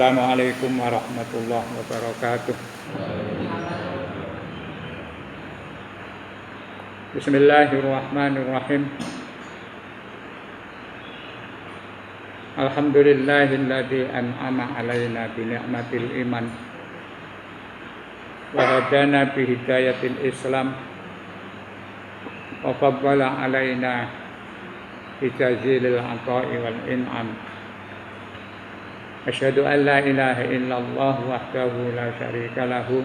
Assalamualaikum warahmatullahi wabarakatuh. Bismillahirrahmanirrahim. Alhamdulillahilladzi an'ama 'alaina bi ni'matil iman wa hadana bi hidayatil Islam wa faddala 'alaina bi jazilil 'ata'i wal in'am. Asyhadu an la ilaha illallah wahdahu la syarika lahu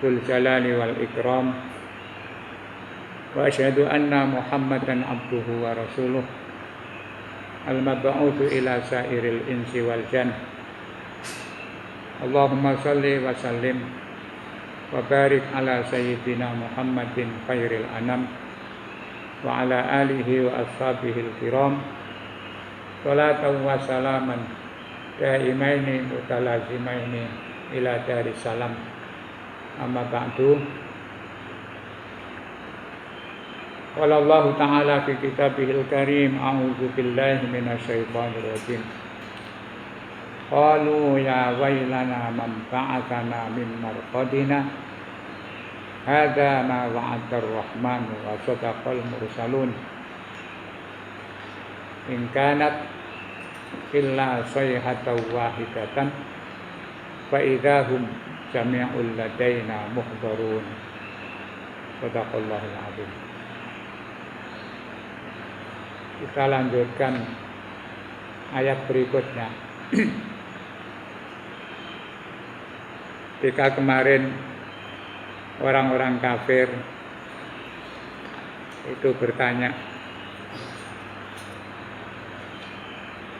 dzul jalali wal ikram wa asyhadu anna Muhammadan abduhu wa rasuluh al-mab'utsu ila sairil insi wal jan. Allahumma shalli wa sallim wa barik ala sayyidina Muhammadin khairil anam wa ala alihi wa ashabihil kiram. Salatan wa salaman daimaini mutalazimaini ila daris salam. Amma ba'du. Qala Allah Ta'ala fi kitabihil karim, a'udzu billahi minasyaitonir rajim. Qalu ya wailana man ba'atsana min marqadina hadza ma wa'ada ar-rahmanu wa sadaqal mursalun in kanat illa sayhatan wahidatan fa idahum jami'ul ladaina muhdharun. Shadaqallahul azim. Kita lanjutkan ayat berikutnya. Ketika kemarin orang-orang kafir itu bertanya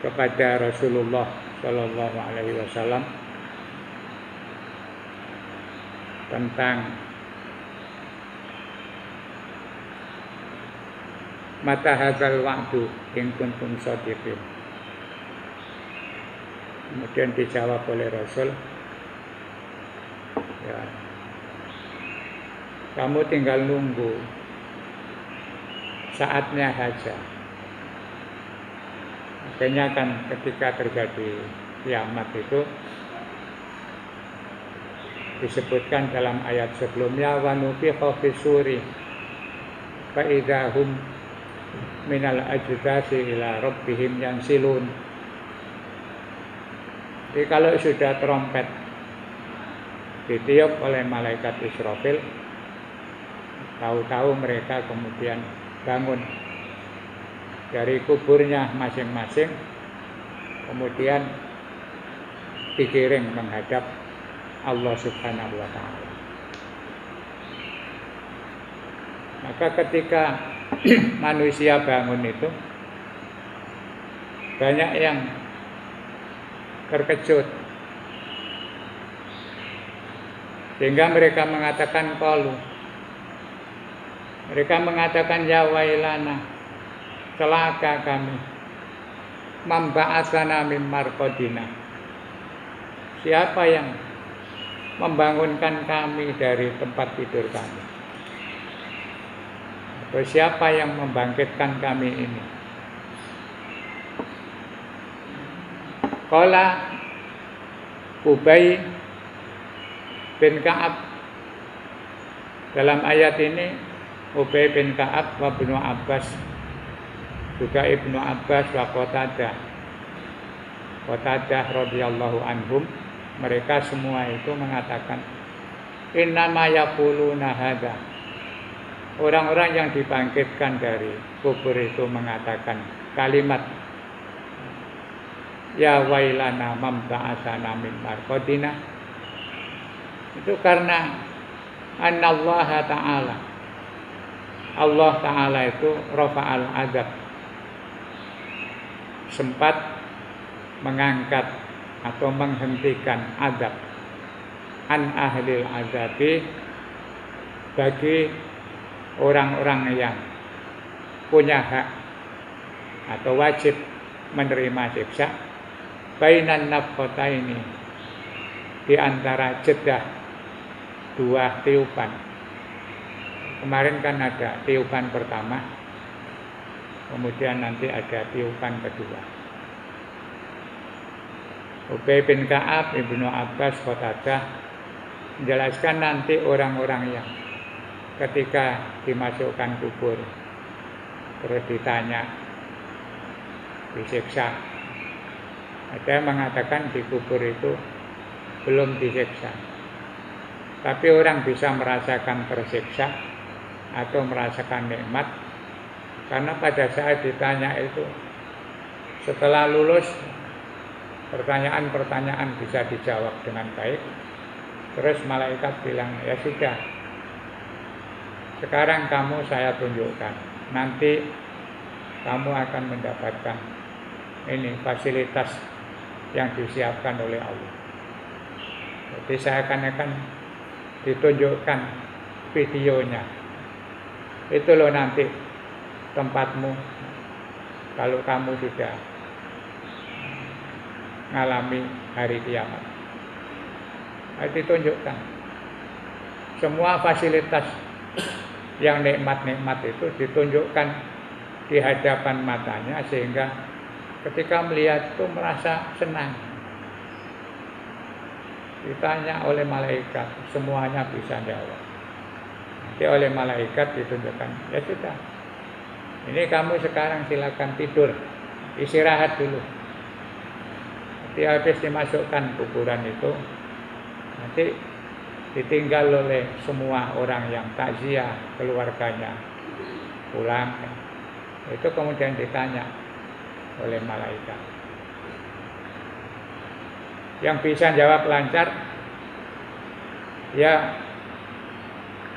kepada Rasulullah Shallallahu Alaihi Wasallam tentang mata hadzal wa'du in kuntum shadiqin. Kemudian dijawab oleh Rasul, ya, kamu tinggal nunggu saatnya saja. Makanya kan ketika terjadi kiamat itu disebutkan dalam ayat sebelumnya, wa nufikha fis-suri fa idahum minal ajdasi ila rabbihim yansilun. Jadi kalau sudah trompet ditiup oleh malaikat Israfil, tahu-tahu mereka kemudian bangun dari kuburnya masing-masing, kemudian digiring menghadap Allah Subhanahu wa Ta'ala. Maka ketika manusia bangun itu, banyak yang terkejut, sehingga mereka mengatakan qalu, mereka mengatakan ya wailana, celaka kami, mamba'asana mim marqadina, siapa yang membangunkan kami dari tempat tidur kami, atau siapa yang membangkitkan kami ini. Qala Ubay bin Ka'ab, dalam ayat ini Ubay bin Ka'ab wa Ibnu Abbas, juga Ibnu Abbas wa Qatadah radhiyallahu anhum, mereka semua itu mengatakan innama yaquluna hadza, orang-orang yang dibangkitkan dari kubur itu mengatakan kalimat ya wailana man ba'atsana min marqadina, itu karena annallaha ta'ala, Allah Ta'ala itu rafa'al azab, sempat mengangkat atau menghentikan azab an ahlil azabi, bagi orang-orang yang punya hak atau wajib menerima siksa, bainan nafqataini, di antara jeda dua tiupan. Kemarin kan ada tiupan pertama, kemudian nanti ada tiupan kedua. Ubay bin Ka'ab, Ibnu Abbas, Qatadah menjelaskan nanti orang-orang yang ketika dimasukkan kubur terus ditanya, disiksa. Ada yang mengatakan di kubur itu belum disiksa, tapi orang bisa merasakan tersiksa atau merasakan nikmat karena pada saat ditanya itu setelah lulus pertanyaan-pertanyaan bisa dijawab dengan baik. Terus malaikat bilang, ya sudah, sekarang kamu saya tunjukkan, nanti kamu akan mendapatkan ini fasilitas yang disiapkan oleh Allah. Jadi saya akan ditunjukkan videonya. Itu loh nanti tempatmu kalau kamu sudah mengalami hari kiamat. Ditunjukkan semua fasilitas yang nikmat-nikmat itu ditunjukkan di hadapan matanya sehingga ketika melihat itu merasa senang. Ditanya oleh malaikat, semuanya bisa jawab. Nanti oleh malaikat ditunjukkan, ya sudah, ini kamu sekarang silakan tidur, istirahat dulu. Nanti habis dimasukkan kuburan itu, nanti ditinggal oleh semua orang yang takziah, keluarganya pulang. Itu kemudian ditanya oleh malaikat. Yang bisa jawab lancar, ya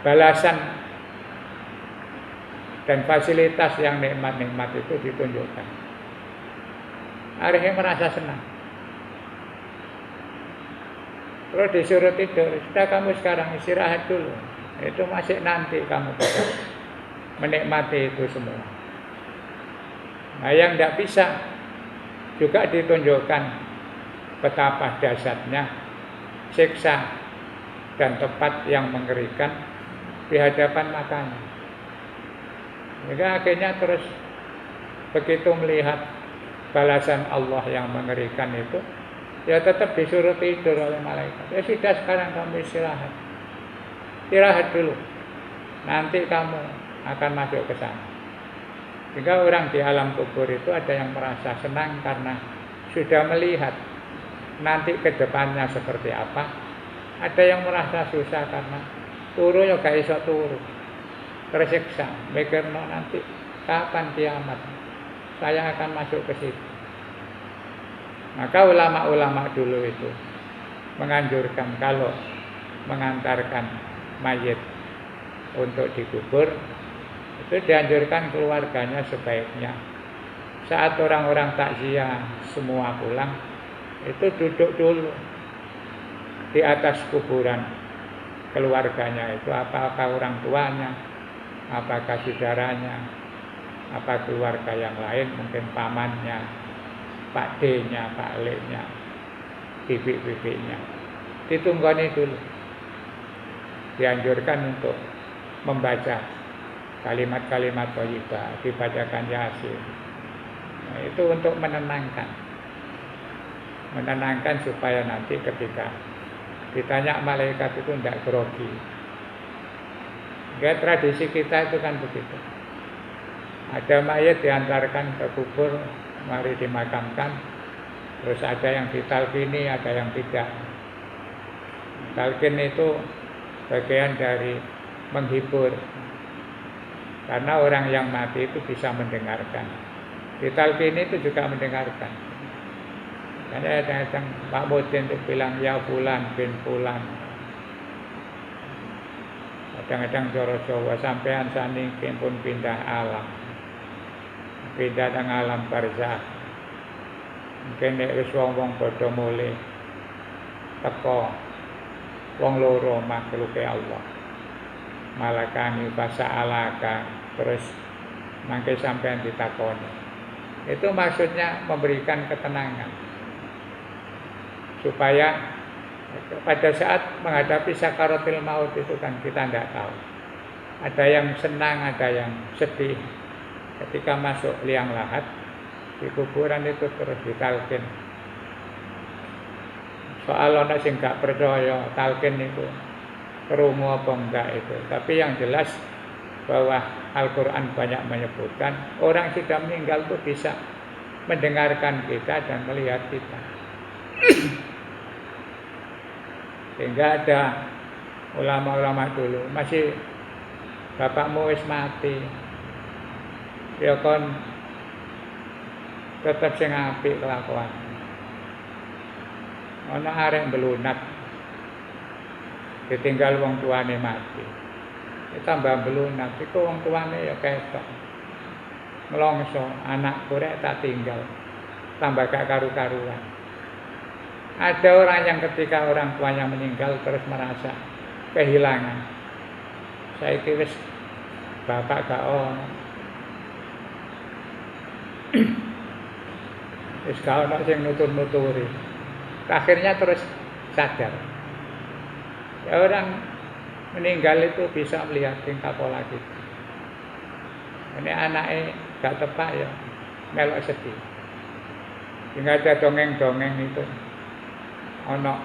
balasan dan fasilitas yang nikmat-nikmat itu ditunjukkan. Akhirnya merasa senang. Terus disuruh tidur, sudah kamu sekarang istirahat dulu. Itu masih nanti kamu bisa menikmati itu semua. Nah yang tidak bisa juga ditunjukkan betapa dahsyatnya siksa dan tempat yang mengerikan di hadapan matanya. Sehingga akhirnya terus begitu melihat balasan Allah yang mengerikan itu, ya tetap disuruh tidur oleh malaikat. Ya sudah sekarang kamu istirahat. Istirahat dulu. Nanti kamu akan masuk ke sana. Sehingga orang di alam kubur itu ada yang merasa senang karena sudah melihat nanti ke depannya seperti apa. Ada yang merasa susah karena turu ya gak iso turu. Tersiksa, mikir nanti kapan kiamat. Saya akan masuk ke situ. Maka ulama-ulama dulu itu menganjurkan kalau mengantarkan mayit untuk dikubur, itu dianjurkan keluarganya sebaiknya saat orang-orang takziah semua pulang, itu duduk dulu di atas kuburan keluarganya itu, apakah orang tuanya, apakah saudaranya, apa keluarga yang lain, mungkin pamannya, Pak D-nya, Pak L-nya, bibi-bibinya. Ditunggoni dulu. Dianjurkan untuk membaca kalimat-kalimat thayyibah, dibacakan Yasin. Nah, itu untuk menenangkan supaya nanti ketika ditanya malaikat itu tidak grogi. Gak, tradisi kita itu kan begitu. Ada mayat diantarkan ke kubur, mari dimakamkan. Terus ada yang ditalkini, ada yang tidak. Talkin itu bagian dari menghibur. Karena orang yang mati itu bisa mendengarkan. Ditalkini itu juga mendengarkan. Karena kadang-kadang Pak Mudin itu bilang, ya fulan bin fulan. Kadang-kadang Jawa sampean saniki pun pindah alam. Pindah nang alam barzakh. Mungkin nek wis wong-wong padha mulih teko wong loro makhluke Allah. Malakani fasa'alaka, terus mangke sampean ditakoni. Itu maksudnya memberikan ketenangan. Supaya pada saat menghadapi sakaratul maut itu kan kita tidak tahu. Ada yang senang, ada yang sedih. Ketika masuk liang lahat di kuburan itu terus ditalkin. Soal ana sing gak percaya talqin niku krungu apa enggak itu. Tapi yang jelas bahwa Al-Qur'an banyak menyebutkan orang sudah meninggal itu bisa mendengarkan kita dan melihat kita. Sehingga ada ulama-ulama dulu masih bapakmu wis mati. Ya kon tetap sing apik kelakuan. Ana arek belunat ditinggal wong tuane mati. Tambah belunat iku wong tuane ya ketok. Ngelongso anak korek tak tinggal. Tambah gak karu-karuan. Ada orang yang ketika orang tuanya meninggal terus merasa kehilangan. Saiki wis bapak gak ono. Wis gak ono sing nutur-nuturi. Akhirnya terus sadar. Ya orang meninggal itu bisa melihat tingkah pola kita. Ini anaknya gak tepak ya melok sedih. Hingga ada dongeng-dongeng itu. Ono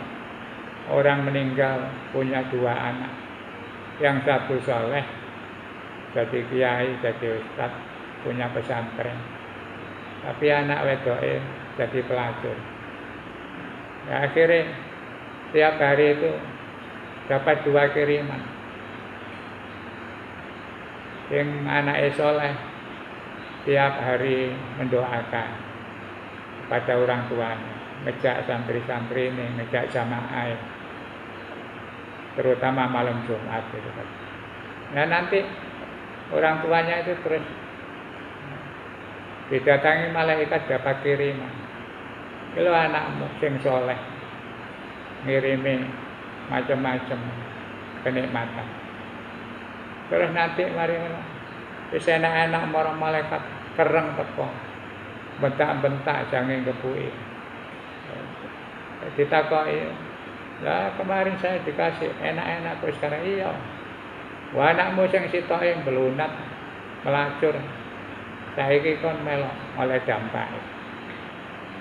orang meninggal punya 2 anak. Yang satu soleh, jadi kiai, jadi ustaz, punya pesantren. Tapi anak wedoke jadi pelacur. Ya, akhirnya tiap hari itu dapat 2 kiriman. Yang anaknya soleh tiap hari mendoakan kepada orang tuanya, ngejak santri-santri ini, ngejak jamaah, terutama malam Jumat itu. Nah nanti orang tuanya itu terus didatangi malaikat dapat kiriman. Kalau anakmu sing soleh ngirimi macam-macam kenikmatan. Terus nanti mari wis enak-enak marang malaikat kereng teko. Bentak-bentak jange ngepuki. Ditakoki, "Lah kemarin saya dikasih enak-enak kok sekarang iya." Wah anakmu sing sitoke belunat melacur. Saiki kon melok oleh dampak.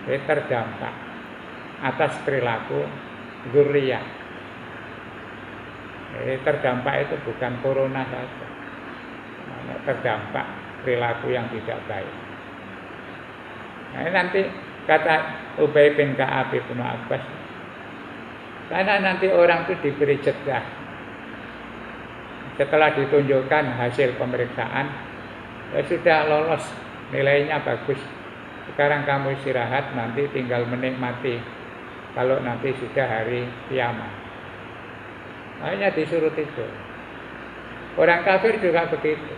Terdampak atas perilaku dzurriyyah. Terdampak itu bukan corona saja. Terdampak perilaku yang tidak baik. Nah, nanti kata Ubay bin Ka'ab bin Abbas, karena nanti orang itu diberi jeda. Setelah ditunjukkan hasil pemeriksaan, ya sudah lolos, nilainya bagus. Sekarang kamu istirahat, nanti tinggal menikmati. Kalau nanti sudah hari kiamat. Hanya disuruh tidur. Orang kafir juga begitu.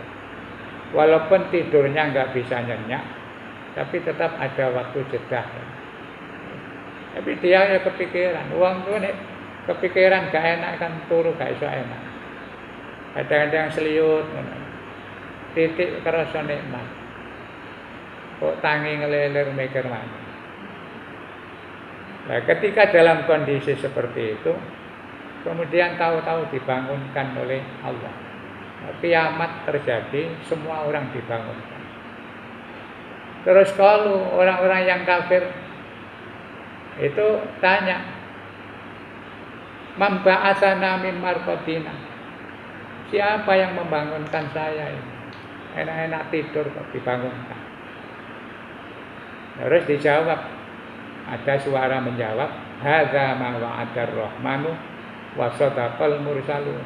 Walaupun tidurnya nggak bisa nyenyak, tapi tetap ada waktu jeda. Tapi dia ya kepikiran, uang tuh nih kepikiran gak enak kan turu gak iso enak. Kadang-kadang seliut, titik kerasa nikmat. Kok tangi ngeleler mikir mana? Nah, ketika dalam kondisi seperti itu, kemudian tahu-tahu dibangunkan oleh Allah. Kiamat terjadi, semua orang dibangunkan. Terus kalau orang-orang yang kafir itu tanya, "Man ba'atsana min marqadina?" Siapa yang membangunkan saya ini? Enak-enak tidur kok dibangunkan. Terus dijawab, ada suara menjawab, "Hadza ma wa'adar rahmanu wa sadaqal mursalun."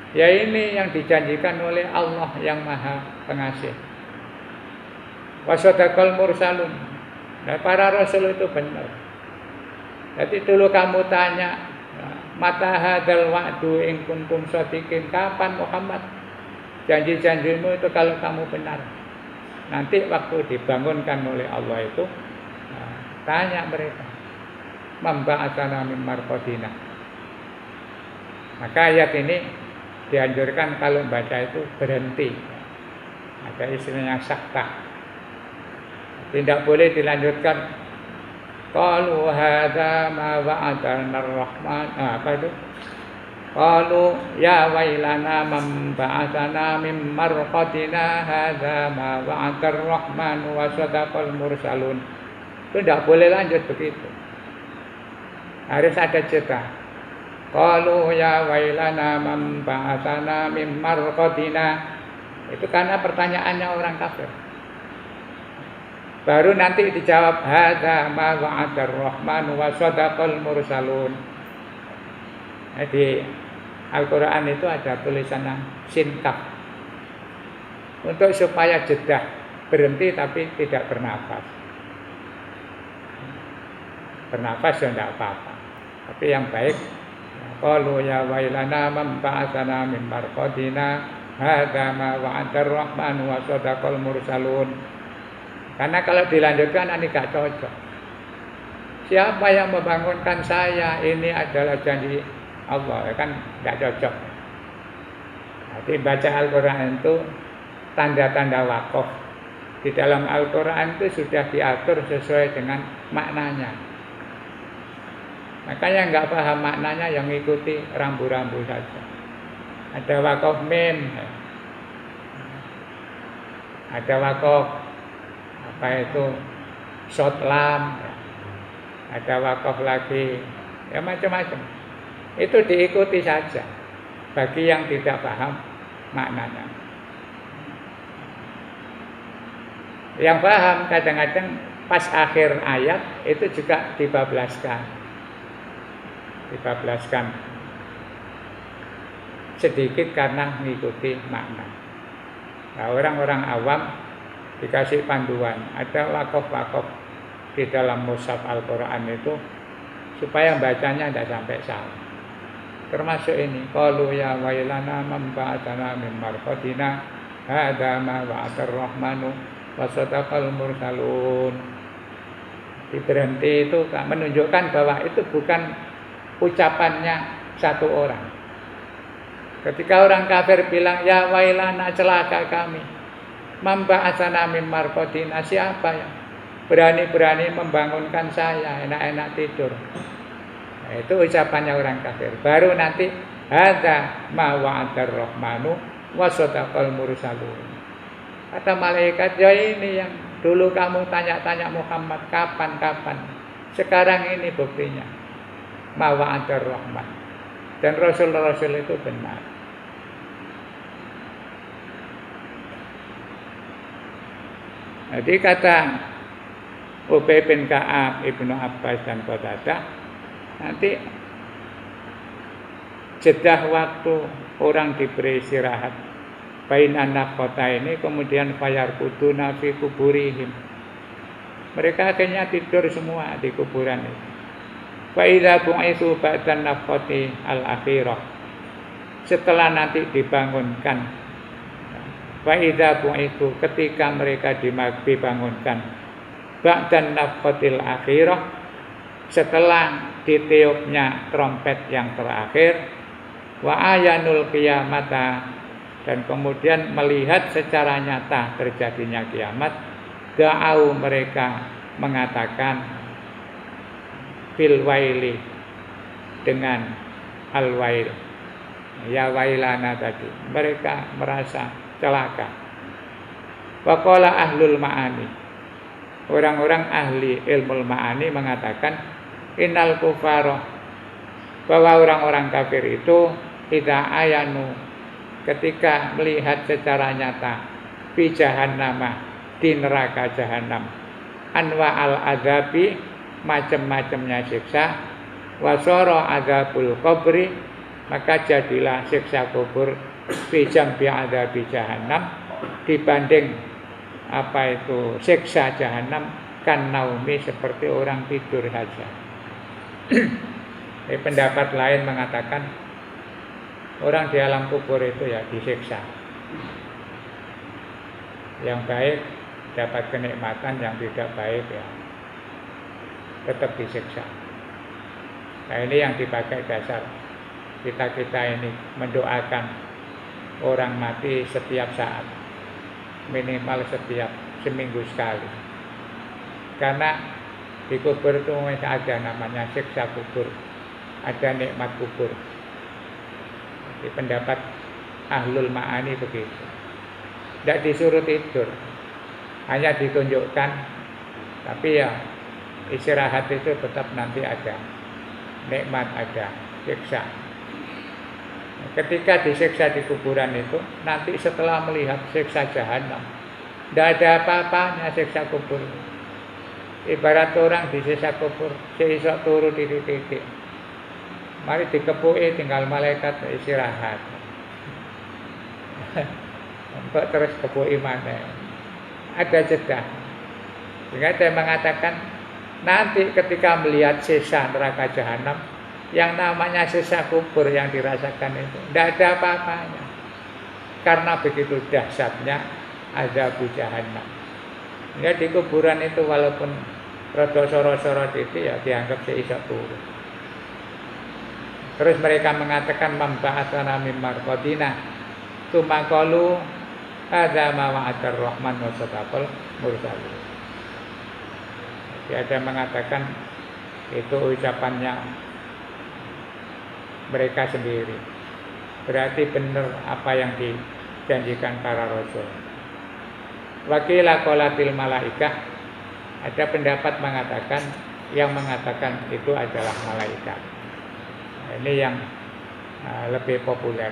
Ya ini yang dijanjikan oleh Allah yang Maha Pengasih. Wa sadaqal mursalun. Nah, para rasul itu benar. Jadi dulu kamu tanya, mata hadzal wa'du in kuntum shadiqin, kapan Muhammad janji-janjimu itu kalau kamu benar? Nanti waktu dibangunkan oleh Allah itu, tanya mereka, "Mamba'atsana min marqadina." Maka ayat ini dianjurkan kalau baca itu berhenti. Ada istilahnya sakta. Tidak boleh dilanjutkan. Qalu hadza ma wa'adana ar-rahman. Apa itu? Qalu ya wailana man ba'atsana min marqadina hadza ma wa'adar rahman wa sadaqal mursalun. Itu tidak boleh lanjut begitu. Harus ada jeda. Qalu ya wailana man ba'atsana mim marqadina. Itu karena pertanyaannya orang kafir. Baru nanti dijawab hadza ma wa'adar rahmanu wa sadaqal mursalun. Jadi Al-Qur'an itu ada tulisan sin kaf. Untuk supaya jeda, berhenti tapi tidak bernafas. Bernafas ya tidak apa-apa. Tapi yang baik qalu ya wailana man ba'atsana min marqadina hadza ma wa'adar rahmanu wa sadaqal mursalun. Karena kalau dilanjutkan ini gak cocok. Siapa yang membangunkan saya? Ini adalah janji Allah, kan gak cocok. Jadi baca Al-Qur'an itu tanda-tanda wakaf. Di dalam Al-Qur'an itu sudah diatur sesuai dengan maknanya. Makanya nggak paham maknanya yang mengikuti rambu-rambu saja. Ada wakaf mim, ada wakaf apa itu short lam, ada wakaf lagi, ya macam-macam. Itu diikuti saja bagi yang tidak paham maknanya. Yang paham kadang-kadang pas akhir ayat itu juga dibablaskan sedikit karena mengikuti makna. Nah, orang-orang awam dikasih panduan, ada wakaf-wakaf di dalam mushaf Al-Qur'an itu supaya bacanya tidak sampai salah. Termasuk ini, qalu ya wailana man ba'atsana min marqadina hadza ma wa'adar rahmanu wa sadaqal mursalun. Berhenti itu menunjukkan bahwa itu bukan ucapannya satu orang. Ketika orang kafir bilang ya wailana celaka kami, mamba asana mim marqadina, siapa yang berani-berani membangunkan saya enak-enak tidur. Nah, itu ucapannya orang kafir. Baru nanti hadza ma wa'adar rahmanu wa sadaqal mursalun. Kata malaikat, ya ini yang dulu kamu tanya-tanya Muhammad kapan. Sekarang ini buktinya. Ma wa'adar rahman. Dan Rasul-Rasul itu benar. Jadi kata Ubay bin Ka'ab, Ibnu Abbas dan Qatadah, nanti jeda waktu orang diberi istirahat bainan nafqata ini, kemudian fayar kuduna fi kuburihim. Mereka akhirnya tidur semua di kuburan itu. Fa idza bu'itsu ba'dan nafqati al-akhirah. Setelah nanti dibangunkan. Fa idza bu'itsu, ketika mereka dibangunkan ba'dan nafqatil akhirah, setelah ditiupnya trompet yang terakhir, wa ayanul qiyamata, dan kemudian melihat secara nyata terjadinya kiamat, da'au, mereka mengatakan bil waili, dengan al wail, ya wailana tadi, mereka merasa celaka. Wa qala ahlul ma'ani, orang-orang ahli ilmu ma'ani mengatakan innal kufara, bahwa orang-orang kafir itu idza ayanu, ketika melihat secara nyata fi jahannama, di neraka jahanam, anwa al-adzabi, macam-macamnya siksa, wasara adzabul qabri, maka jadilah siksa kubur fi jambi adzabi jahannam, dibanding apa itu siksa jahanam, kan naumi, seperti orang tidur saja. Pendapat lain mengatakan orang di alam kubur itu ya disiksa. Yang baik dapat kenikmatan, yang tidak baik ya tetap disiksa. Nah, ini yang dipakai dasar kita ini mendoakan orang mati setiap saat, minimal setiap seminggu sekali. Karena di kubur itu ada namanya siksa kubur, ada nikmat kubur. Di pendapat ahlul ma'ani begitu. Tidak disuruh tidur, hanya ditunjukkan, tapi ya istirahat itu tetap nanti ada. nikmat ada, siksa. Ketika disiksa di kuburan itu, nanti setelah melihat siksa jahanam, tidak ada apa-apanya siksa kubur. Ibarat orang disiksa kubur, seisok turu di titik. Mari dikepuki tinggal malaikat istirahat. Kok terus kepuki mana? Ada jeda. Sehingga dia mengatakan nanti ketika melihat siksa neraka jahanam, yang namanya siksa kubur yang dirasakan itu tidak ada apa-apanya. Karena begitu dahsyatnya azab jahanam. Ya di kuburan itu walaupun rada soro-soro itu ya dianggap seisa turu. Terus mereka mengatakan mamba'atana mim marqadina tsumma qalu hadza ma wa'adar rahman wa sadaqal mursalin. Dia ada mengatakan itu ucapannya mereka sendiri. Berarti benar apa yang dijanjikan para rasul. Wakila qolatil malaikah, ada pendapat mengatakan yang mengatakan itu adalah malaikat. Ini yang lebih populer.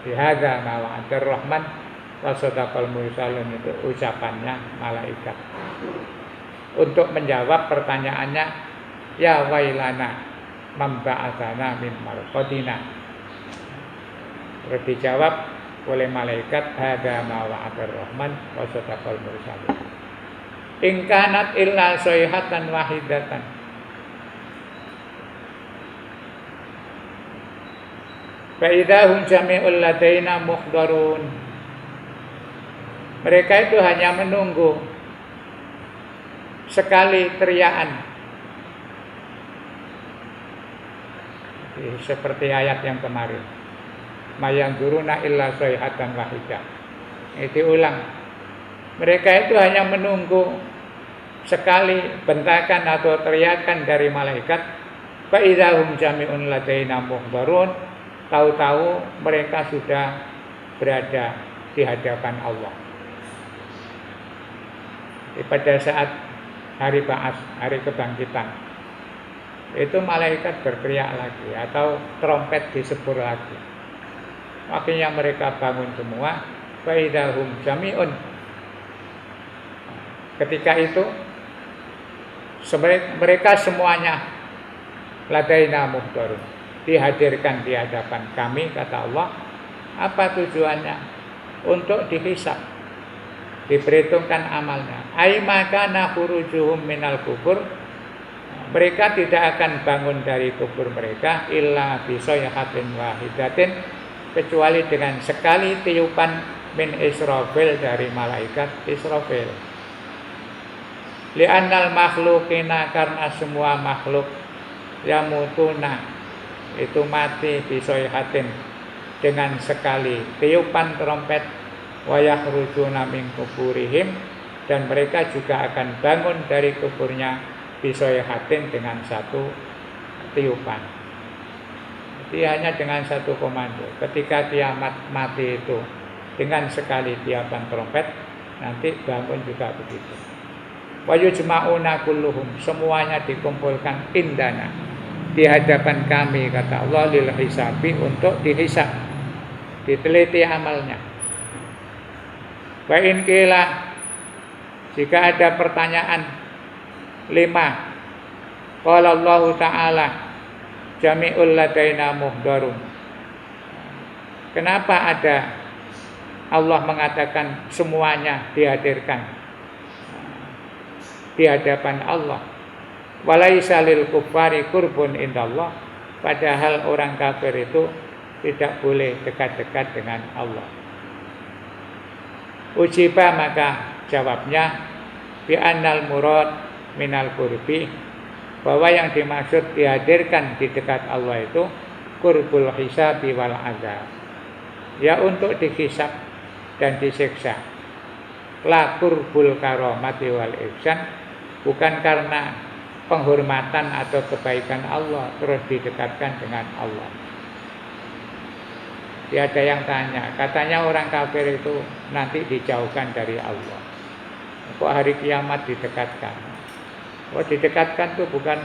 Bihadza ma wa'adar rahman wa sadaqal mursalun, itu ucapannya malaikat. Untuk menjawab pertanyaannya, ya wailana mamba'atsana min marqadina. Terus dijawab oleh malaikat, hadza ma wa'adar rahman wa sadaqal mursalun. In kanat illa sayhatan wahidatan. Fa idahum jami'ul ladaina muhdarun. Mereka itu hanya menunggu sekali teriakan. Seperti ayat yang kemarin. Mayang guruna illa sayhatan wahidah. Itu ulang. Mereka itu hanya menunggu sekali bentakan atau teriakan dari malaikat. Fa idahum jami'un ladaina muhdarun. Tahu-tahu mereka sudah berada di hadapan Allah. Pada saat hari ba'ats, hari kebangkitan, itu malaikat berteriak lagi atau trompet disebur lagi. Akhirnya mereka bangun semua. Faidahum jami'un. Ketika itu mereka semuanya ladaina muhdarun, dihadirkan di hadapan kami, kata Allah. Apa tujuannya? Untuk dihisab, diperhitungkan amalnya. Aimakana khurujuhum minal kubur. Mereka tidak akan bangun dari kubur mereka illa bisayhatin wahidatin, kecuali dengan sekali tiupan min Israfil, dari malaikat Israfil. Li'annal makhlukina, karena semua makhluk yamutuna itu mati bisayhatin, dengan sekali tiupan trompet, wa yakhrujuna min kuburihim, dan mereka juga akan bangun dari kuburnya bisayhatin, dengan satu tiupan. Jadi hanya dengan satu komando. Ketika kiamat mati itu dengan sekali tiupan trompet, nanti bangun juga begitu. Wa yujma'una kulluhum, semuanya dikumpulkan indana, di hadapan kami, kata Allah, lil hisabi, untuk dihisab, diteliti amalnya. Wa in qila, jika ada pertanyaan, 5 qala Allah Ta'ala jami'ul ladaina muhdarun. Kenapa ada Allah mengatakan semuanya dihadirkan di hadapan Allah? Walaisa lil kuffari qurbun indallah, padahal orang kafir itu tidak boleh dekat-dekat dengan Allah. Ujiba, maka jawabnya, bi annal murad minal qurbi, bahwa yang dimaksud dihadirkan di dekat Allah itu qurbul hisabi wal azab, ya untuk dihisab dan disiksa. La qurbul karamati wal ihsan, bukan karena penghormatan atau kebaikan Allah terus didekatkan dengan Allah. Ada yang tanya, katanya orang kafir itu nanti dijauhkan dari Allah, kok hari kiamat didekatkan? Didekatkan itu bukan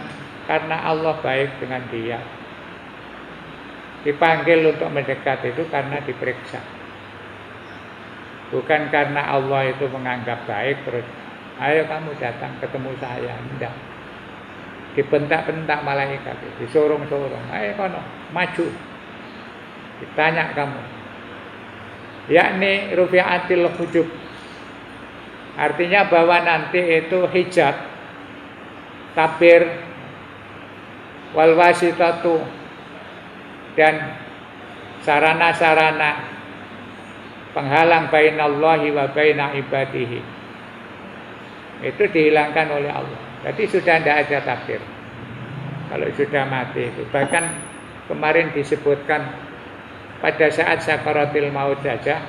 karena Allah baik dengan dia. Dipanggil untuk mendekat itu karena diperiksa. Bukan karena Allah itu menganggap baik terus, ayo kamu datang ketemu saya. Tidak. Dibentak-bentak malaikat, disorong-sorong, ayo kono, maju. Ditanya kamu. Yakni rufi'atil hujub. Artinya bahwa nanti itu hijab, tabir, wal wasitatu, dan sarana-sarana penghalang bainallahi wa baina ibadihi itu dihilangkan oleh Allah. Jadi sudah tidak ada tabir kalau sudah mati itu. Bahkan kemarin disebutkan pada saat sakaratil maut saja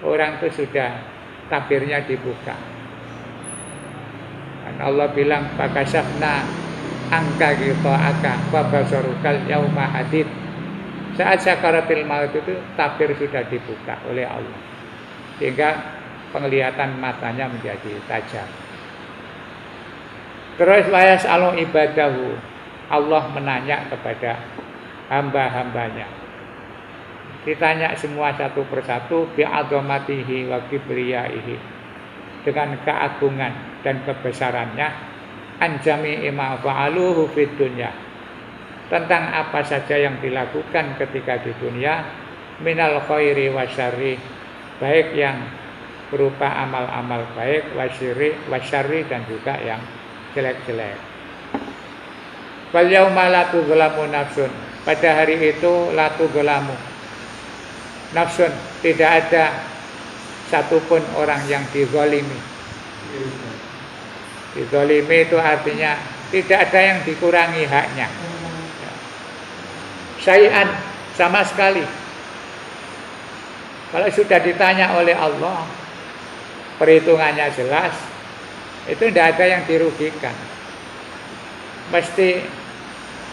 orang itu sudah tabirnya dibuka. Dan Allah bilang fakashafna angka ghita'aka fa basarukal yauma hadid. Saat sakaratil maut itu tabir sudah dibuka oleh Allah sehingga penglihatan matanya menjadi tajam. Terus wayas alu ibadahu, Allah menanya kepada hamba-hambanya. Ditanya semua satu persatu bi'adzamatihi wa kibriyaihi, dengan keagungan dan kebesarannya, anjami ma fa'aluhu fid dunya, tentang apa saja yang dilakukan ketika di dunia, minal khairi wasyarri, baik yang berupa amal-amal baik, wasyarri dan juga yang jelek-jelek. Wal yauma la tuzlamu nafsun, pada hari itu la tuzlamu nafsun, tidak ada satupun orang yang dizalimi. Dizalimi itu artinya tidak ada yang dikurangi haknya. Syai'an, sama sekali. Kalau sudah ditanya oleh Allah, perhitungannya jelas, itu tidak ada yang dirugikan. Mesti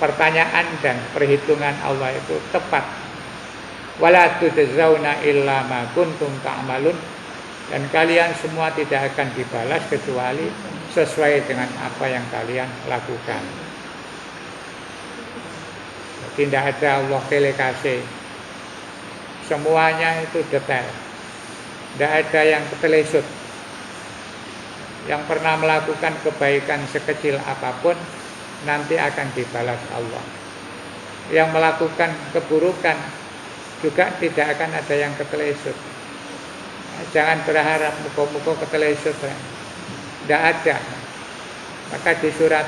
pertanyaan dan perhitungan Allah itu tepat. Wala tujzauna illa ma kuntum ta'malun, dan kalian semua tidak akan dibalas kecuali sesuai dengan apa yang kalian lakukan. Tidak ada Allah delegasi, semuanya itu detail, tidak ada yang ketelesut. Yang pernah melakukan kebaikan sekecil apapun nanti akan dibalas Allah. Yang melakukan keburukan juga tidak akan ada yang ketelesut. Jangan berharap muka-muka ketelesut, tidak ada. Maka di surat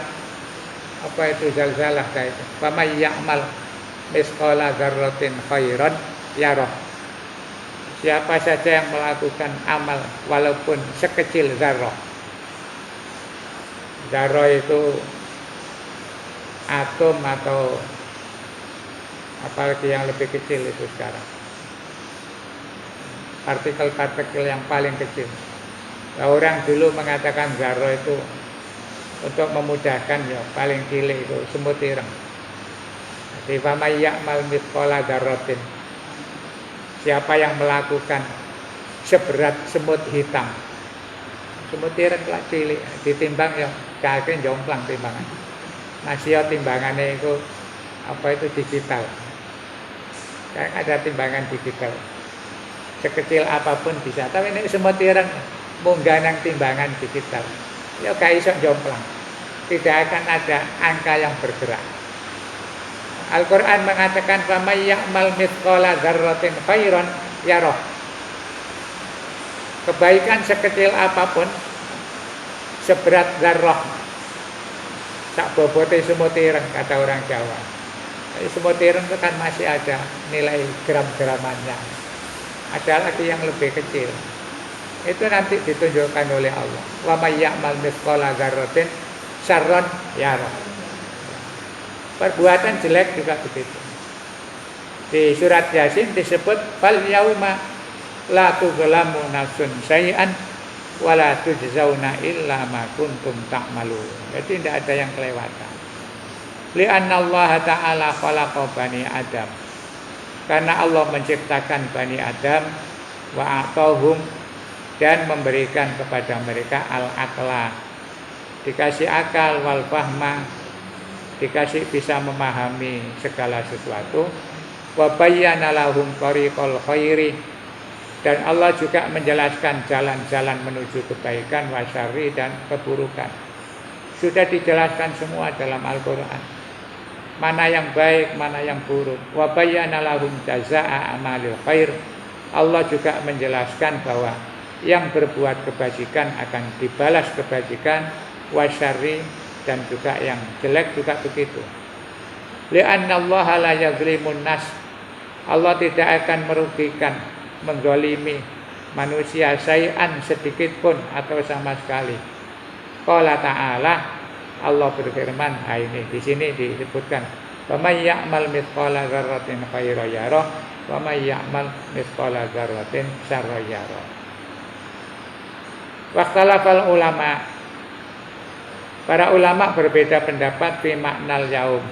apa itu Zalzalah kayak itu, faman ya'mal misqala dzarratin khairan yarah. Siapa saja yang melakukan amal walaupun sekecil zarrah. Zarrah itu atom atau apalagi yang lebih kecil itu sekarang, partikel-partikel yang paling kecil. Nah, orang dulu mengatakan zarrah itu untuk memudahkan, ya paling cilik itu semut ireng. Jadi faman ya'mal mithqala dzarratin, siapa yang melakukan seberat semut hitam. Semut ireng lah cilik, ditimbang ya kaki jomplang timbangan. Masih timbangannya itu apa itu digital. Kayak ada timbangan digital. Sekecil apapun bisa, tapi ini semut ireng munggah nang timbangan digital. Ya gak iso jomplang. Tidak akan ada angka yang bergerak. Al-Quran mengatakan faman ya'mal mithqala dzarratin khairan yarah. Kebaikan sekecil apapun, seberat zarrah, sak bobote semut ireng kata orang Jawa. Jadi semut ireng itu kan masih ada nilai gram-gramannya. Ada lagi yang lebih kecil. Itu nanti ditunjukkan oleh Allah. Wa may ya'mal mithqala dzarratin syarran yarah. Perbuatan jelek juga begitu. Di surat Yasin disebut fal yauma la tuzlamu nafsun syai'an wa la tujzauna illa ma kuntum ta'malun. Jadi tidak ada yang kelewatan. Li'anna Allah ta'ala khalaqa bani Adam. Karena Allah menciptakan bani Adam wa atahum, dan memberikan kepada mereka al-aqla, dikasih akal, wal fahma, dikasih bisa memahami segala sesuatu. Wa bayyana lahum tariqal khairi, dan Allah juga menjelaskan jalan-jalan menuju kebaikan, wasyari dan keburukan. Sudah dijelaskan semua dalam Al-Quran. Mana yang baik, mana yang buruk. Wa bayyana lahum jazaa'a amalil khair. Allah juga menjelaskan bahwa yang berbuat kebajikan akan dibalas kebajikan, wasyari dan juga yang jelek juga begitu. Li'anna Allah la yazlimun nas. Allah tidak akan merugikan, menggolimi manusia syai'an sedikit pun atau sama sekali. Qala ta'ala, Allah berfirman, ini di sini disebutkan, wa may ya'mal mithqala dzarratin khairan yarah wa may ya'mal mithqala dzarratin syarran yarah. Waqtalafal ulama, para ulama berbeda pendapat fi maknal yaum,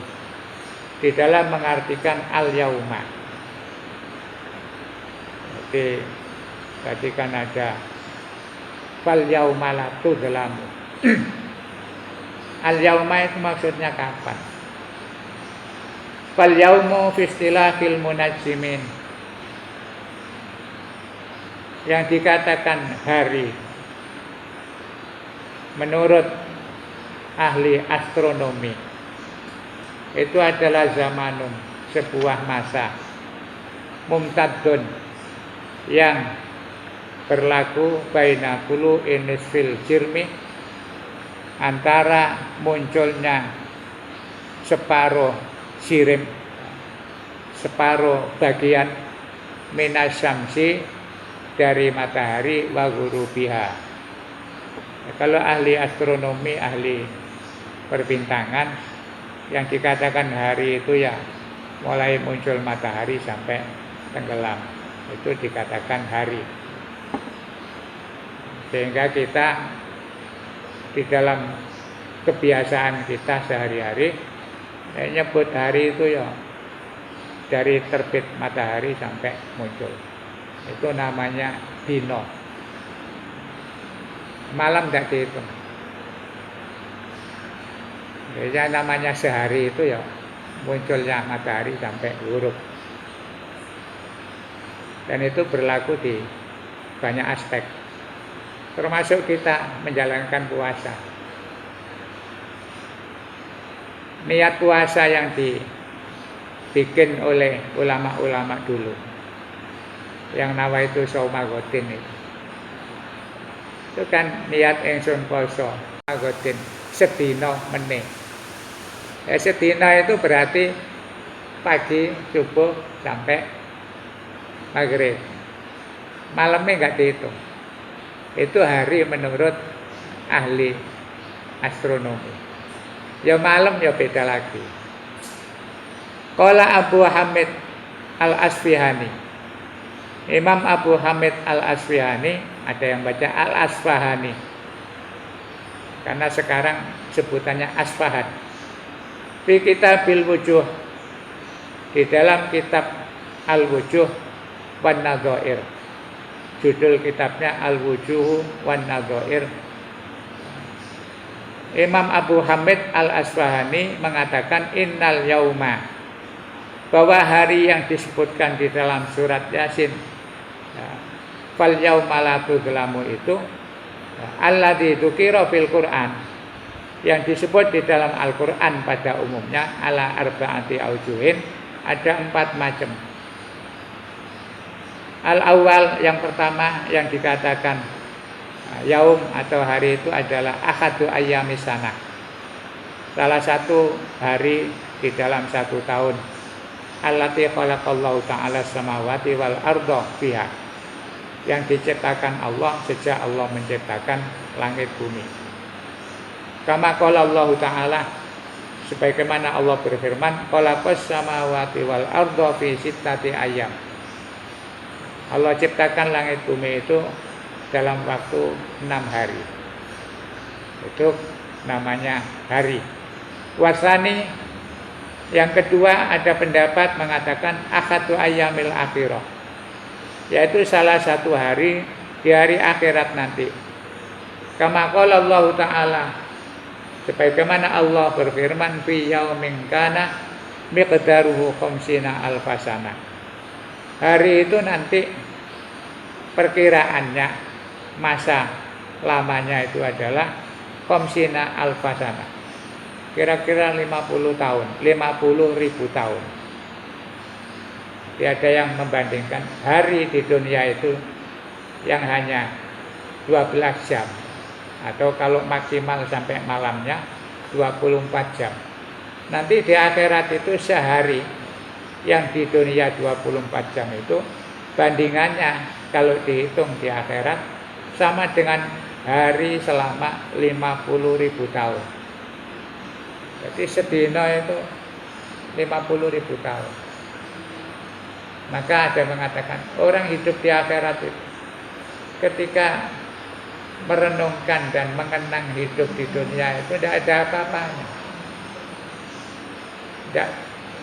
di dalam mengartikan al-yauma. Tadi kan ada fal yauma la tudlamu. Al yauma itu maksudnya kapan? Fal yaumu fi istilahil munajjimin, yang dikatakan hari menurut ahli astronomi itu adalah zamanun, sebuah masa, mumtadun, yang berlaku baina kulu inisfil jirmi, antara munculnya separuh sirim, separuh bagian minas syamsi dari matahari, wa ghurubiha. Kalau ahli astronomi, ahli perbintangan, yang dikatakan hari itu ya mulai muncul matahari sampai tenggelam, itu dikatakan hari. Sehingga kita di dalam kebiasaan kita sehari-hari nyebut hari itu ya dari terbit matahari sampai muncul, itu namanya dino. Malam tidak dihitung. Jadi namanya sehari itu ya munculnya matahari sampai ghurub. Dan itu berlaku di banyak aspek, termasuk kita menjalankan puasa. Niat puasa yang dibikin oleh ulama-ulama dulu, yang nawaitu saumagotin itu kan niat ingsun poso magotin sedina meneh. Sedina itu berarti pagi, subuh sampai maghrib. Malamnya enggak dihitung. Itu hari menurut ahli astronomi. Ya malam ya beda lagi. Qala Abu Hamid Al-Asfihani. Imam Abu Hamid Al-Asfihani, ada yang baca Al-Asfahani, karena sekarang sebutannya Asfahan. Fi Kitabil Wujuh, di dalam kitab Al-Wujuh wan Nadhair. Judul kitabnya Al-Wujuh wan Nadhair. Imam Abu Hamid Al-Asfahani mengatakan innal yauma, bahwa hari yang disebutkan di dalam surat Yasin, fal yauma la tudlamu, itu alladzi dzukira fil Qur'an, yang disebut di dalam Al-Qur'an pada umumnya ala arba'ati aujuhin, ada 4 macam. Al-awwal, yang pertama yang dikatakan yaum atau hari itu adalah ahadu ayyamis sanah, salah satu hari di dalam 1 tahun. Allati khalaqallahu ta'ala samawati wal arda fiha, yang diciptakan Allah sejak Allah menciptakan langit bumi. Kama qala Allah Ta'ala, sebagaimana Allah berfirman, khalaqas samawati wal arda fi sittati ayyam. Allah ciptakan langit bumi itu dalam waktu 6 hari. Itu namanya hari. Wasani, yang kedua ada pendapat mengatakan akhadu ayyamil akhirah, yaitu salah satu hari di hari akhirat nanti. Kama qala Allah Ta'ala, Sebagaimana Allah berfirman fi yaumin kana miqdaruhu khamsina alfasana. Hari itu nanti perkiraannya masa lamanya itu adalah khamsina alfasana. Kira-kira 50 tahun, 50.000 tahun. Tiada yang membandingkan hari di dunia itu yang hanya 12 jam. Atau kalau maksimal sampai malamnya 24 jam. Nanti di akhirat itu sehari yang di dunia 24 jam itu bandingannya kalau dihitung di akhirat sama dengan hari selama 50.000 tahun. Jadi sedina itu 50.000 tahun. Maka ada mengatakan orang hidup di akhirat itu ketika merenungkan dan mengenang hidup di dunia itu tidak ada apa-apanya. Tidak,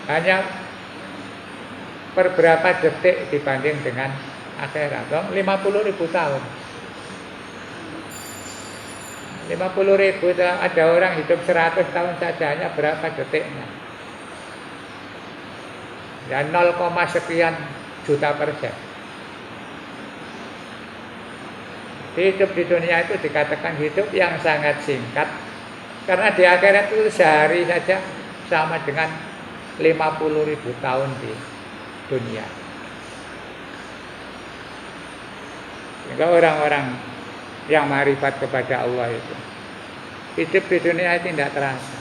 hanya beberapa detik dibanding dengan akhirat. 50.000 tahun. 50.000 ada orang hidup 100 tahun saja hanya berapa detiknya. Ya 0, sekian juta persen. Hidup di dunia itu dikatakan hidup yang sangat singkat. Karena di akhirat itu sehari saja sama dengan 50.000 tahun di dunia. Sehingga orang-orang yang ma'rifat kepada Allah itu hidup di dunia itu tidak terasa.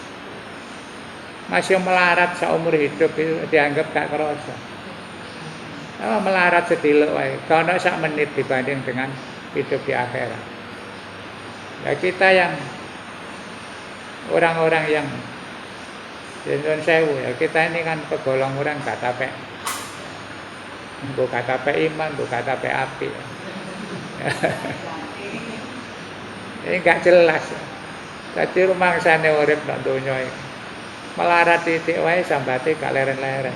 Masih melarat seumur hidup itu dianggap gak kerasa. Melarat sediluk wae, karena sak menit dibanding dengan hidup di akhirat. Ya kita yang orang-orang yang Jenton sewu ya, kita ini kan pegolong orang gak tapek. Mbok gak tapek iman, mbok gak tapek api. Ini gak jelas. Dadi rumangsane urip nang donya iki. Melarat titik wae sambate gak leren-leren.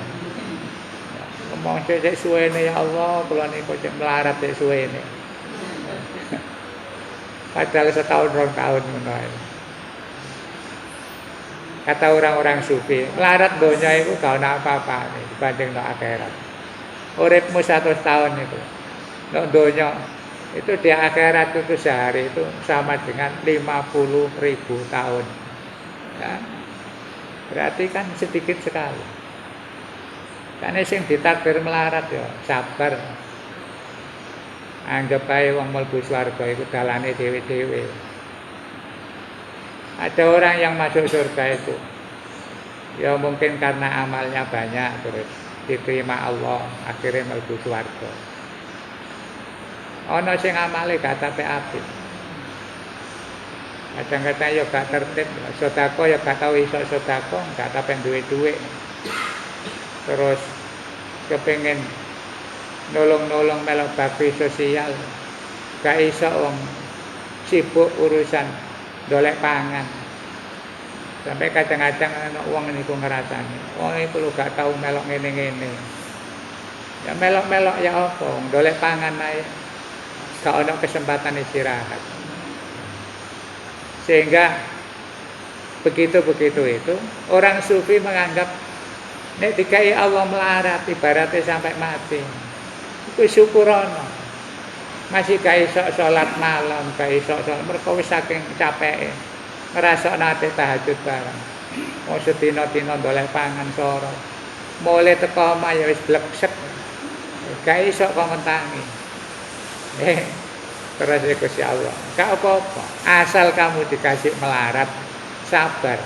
Ngomong cek suwene ya Allah, kula niku cek melarat cek suwene. Padahal setahun 2 tahun ngono. Kata orang-orang sufi, melarat donya itu gak ana apa-apa dibanding nek akhirat. Uripmu 100 tahun itu. Nek donya itu di akhirat itu sehari itu sama dengan 50.000 tahun. Ya. Berarti kan sedikit sekali. Karena sing ditakdir melarat ya sabar. Anggap ae wong mlebu swarga iku dalane dhewe-dhewe. Ada orang yang masuk surga itu ya mungkin karena amalnya banyak terus diterima Allah akhirnya mlebu swarga. Ana sing amale gak apik-apik. Kadang-kadang ya gak tertib, sedekah ya gak tau iso sedekah, gak tapen duwe-duwe. Terus kepengin nolong-nolong melok bakti sosial, gak iso wong sibuk urusan dolek pangan. Sampai kadang-kadang ana wong niku ngrasani, wong iku lho gak tau melok ngene-ngene. Ya melok-melok ya apa, dolek pangan ae. Gak ana kesempatan istirahat. Sehingga begitu-begitu itu orang sufi menganggap nek dikai Allah melarat ibaratnya sampai mati. Iku syukurono. Masih gak iso salat malam, gak iso salat mergo wis saking capeke. Ngrasakno ate tahajud bareng. Wong sedina-dina dolek pangan soro. Mulai teko omah ya wis bleksek. Gak iso komentangi. Terus Gusti Allah, gak apa-apa. Asal kamu dikasih melarat, sabar.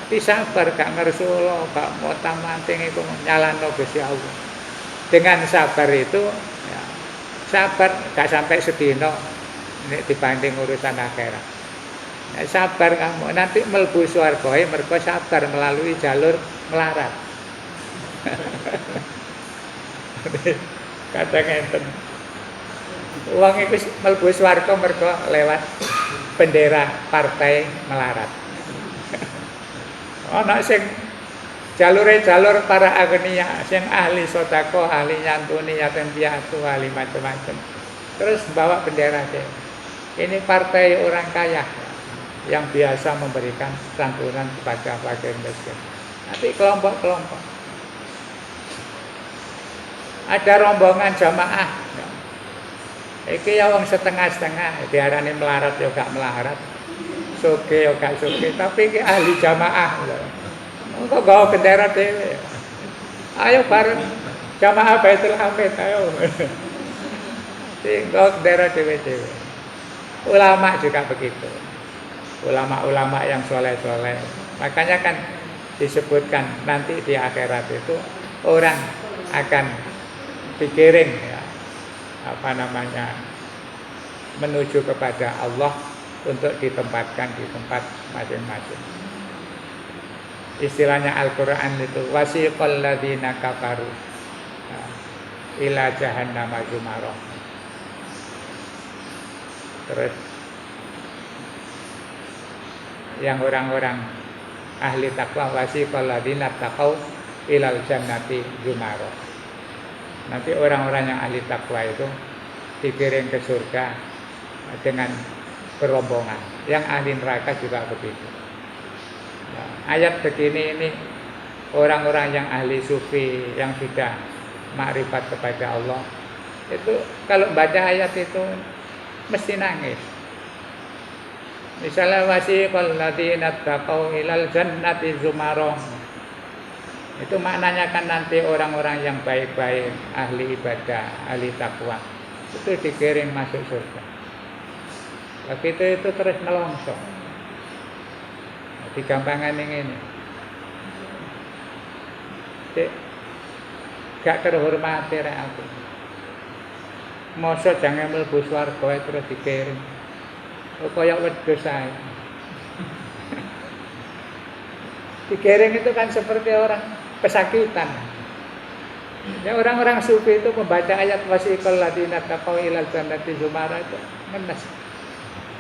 Tapi sabar gak ngersula, gak motang-manting itu nyalano Gusti Allah. Dengan sabar itu, ya, sabar gak sampai sedina dibanding urusan akhirat. Ya, sabar kamu, nanti mlebu swarga mergo sabar melalui jalur melarat. Kata ngenten. Uang itu mlebu swarga mergo lewat bendera partai melarat. Ana sing jalur para agnia, sing ahli sedekah, ahli nyantuni yatim piatu, ahli macam-macam. Terus bawa bendera deh. Ini partai orang kaya. yang biasa memberikan santunan kepada fakir miskin. Nanti kelompok-kelompok. Ada rombongan jamaah. Iki ya wong setengah-setengah, diarani melarat ya gak melarat. Suge ya gak suge, tapi iki ahli jamaah lho. Kok gawa bendera dhewe. Ayo bareng jamaah Baitul Hamid ayo. Gawa bendera dhewe-dhewe. Ulama juga begitu. Ulama-ulama yang soleh-soleh. Makanya kan disebutkan nanti di akhirat itu orang akan dikirim ya, menuju kepada Allah untuk ditempatkan di tempat masing-masing. Istilahnya Al-Quran itu wasiqal ladzina kafaru ila jahannama zumarah. Terus yang orang-orang ahli takwa wasiqal ladzina taqau ilal jannati zumarah. Nanti orang-orang yang ahli takwa itu dikirim ke surga dengan berombongan. Yang ahli neraka juga begitu. Nah, ayat begini ini orang-orang yang ahli sufi yang sudah makrifat kepada Allah itu kalau baca ayat itu mesti nangis. Misalnya wasiqal ladzina taqau ilal jannati zumarah. Itu maknanya kan nanti orang-orang yang baik-baik, ahli ibadah, ahli takwa itu dikirim masuk surga. Begitu itu terus nelongso. Digampangan ini. Gak terhormati rek aku. Mosok jangan mlebu swarga terus dikirim. Kaya wedhus ae. Dikirim itu kan seperti orang pesakitan. Ya orang-orang sufi itu membaca ayat wasiqal ladzina taqau ilal jannati zumara itu ngenes.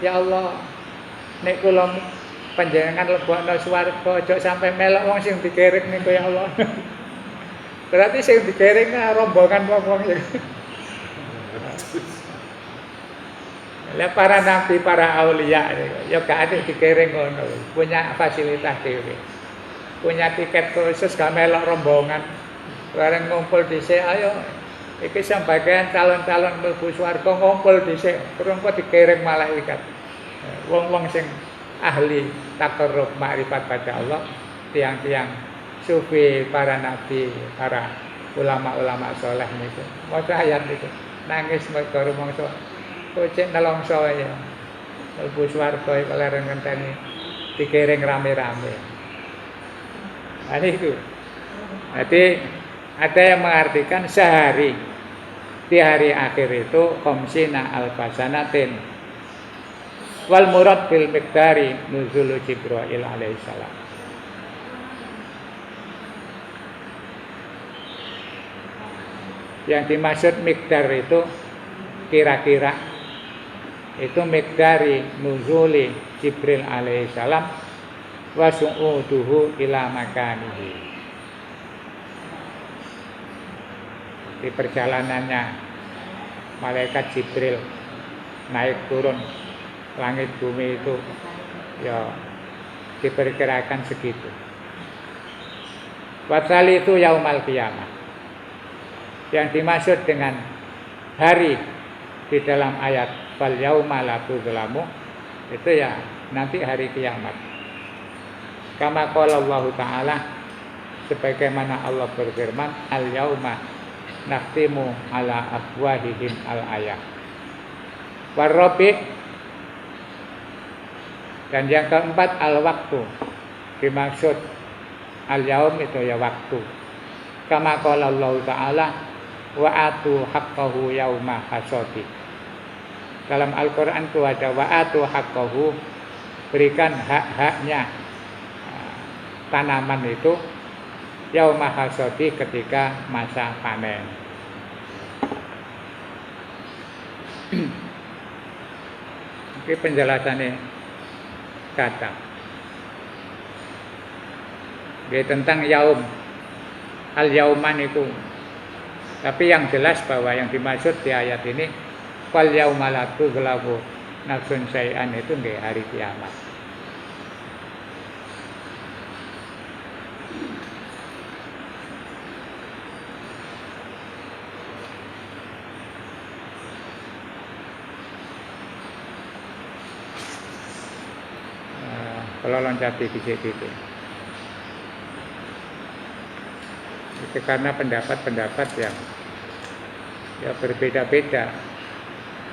Ya Allah, nek kula panjenengan lebokno swarga aja sampai melok wong sing dikirim niku ya Allah. Berarti sing dikirim rombongan wong-wong ya. Lah para nabi, para aulia ya gak ada dikirim ngono, punya fasilitas dhewe. Punya tiket khusus gak melok rombongan. Bareng ngumpul dhisik ayo. Iki sebagian calon-calon mlebu swarga ngumpul dhisik, terus kok dikirim malaikat. Wong-wong sing ahli takarrub makrifat pada Allah, tiang-tiang sufi, para nabi, para ulama-ulama saleh niku. Maca ayat itu nangis mergo rumangsa kocek nelongso ya. Mlebu swarga iki leren ngenteni dikiring rame-rame. Nah itu. Jadi ada yang mengartikan sehari di hari akhir itu khamsina alfasanatin wal murad bil miqdari nuzul Jibril alaihi salam. Yang dimaksud miqdar itu kira-kira itu miqdari nuzuli Jibril alaihi salam wa su'uduhu ila makanihi. Di perjalanannya malaikat Jibril naik turun langit bumi itu ya diperkirakan segitu. Wasali itu yaumal qiyamah. Yang dimaksud dengan hari di dalam ayat fal yauma la tuzlamu itu ya nanti hari kiamat. Kama qala Allah Ta'ala sebagaimana Allah berfirman al yauma nakhtimu ala afwahihim al ayat warrabi. Dan yang keempat al waktu, dimaksud al yaum itu ya waktu. Kama qala Allah Ta'ala wa atu haqqahu yauma hasadi. Dalam Al-Qur'an itu ada wa atu haqqahu, berikan hak-haknya tanaman itu yauma hasadi, ketika masa panen. Ini penjelasannya kata. Dia tentang yaum. Al-yauman itu. Tapi yang jelas bahwa yang dimaksud di ayat ini fal yauma la tuzlamu nafsun syai'an itu nggih hari kiamat. kalau loncati titik-titik. Itu karena pendapat-pendapat yang ya berbeda-beda.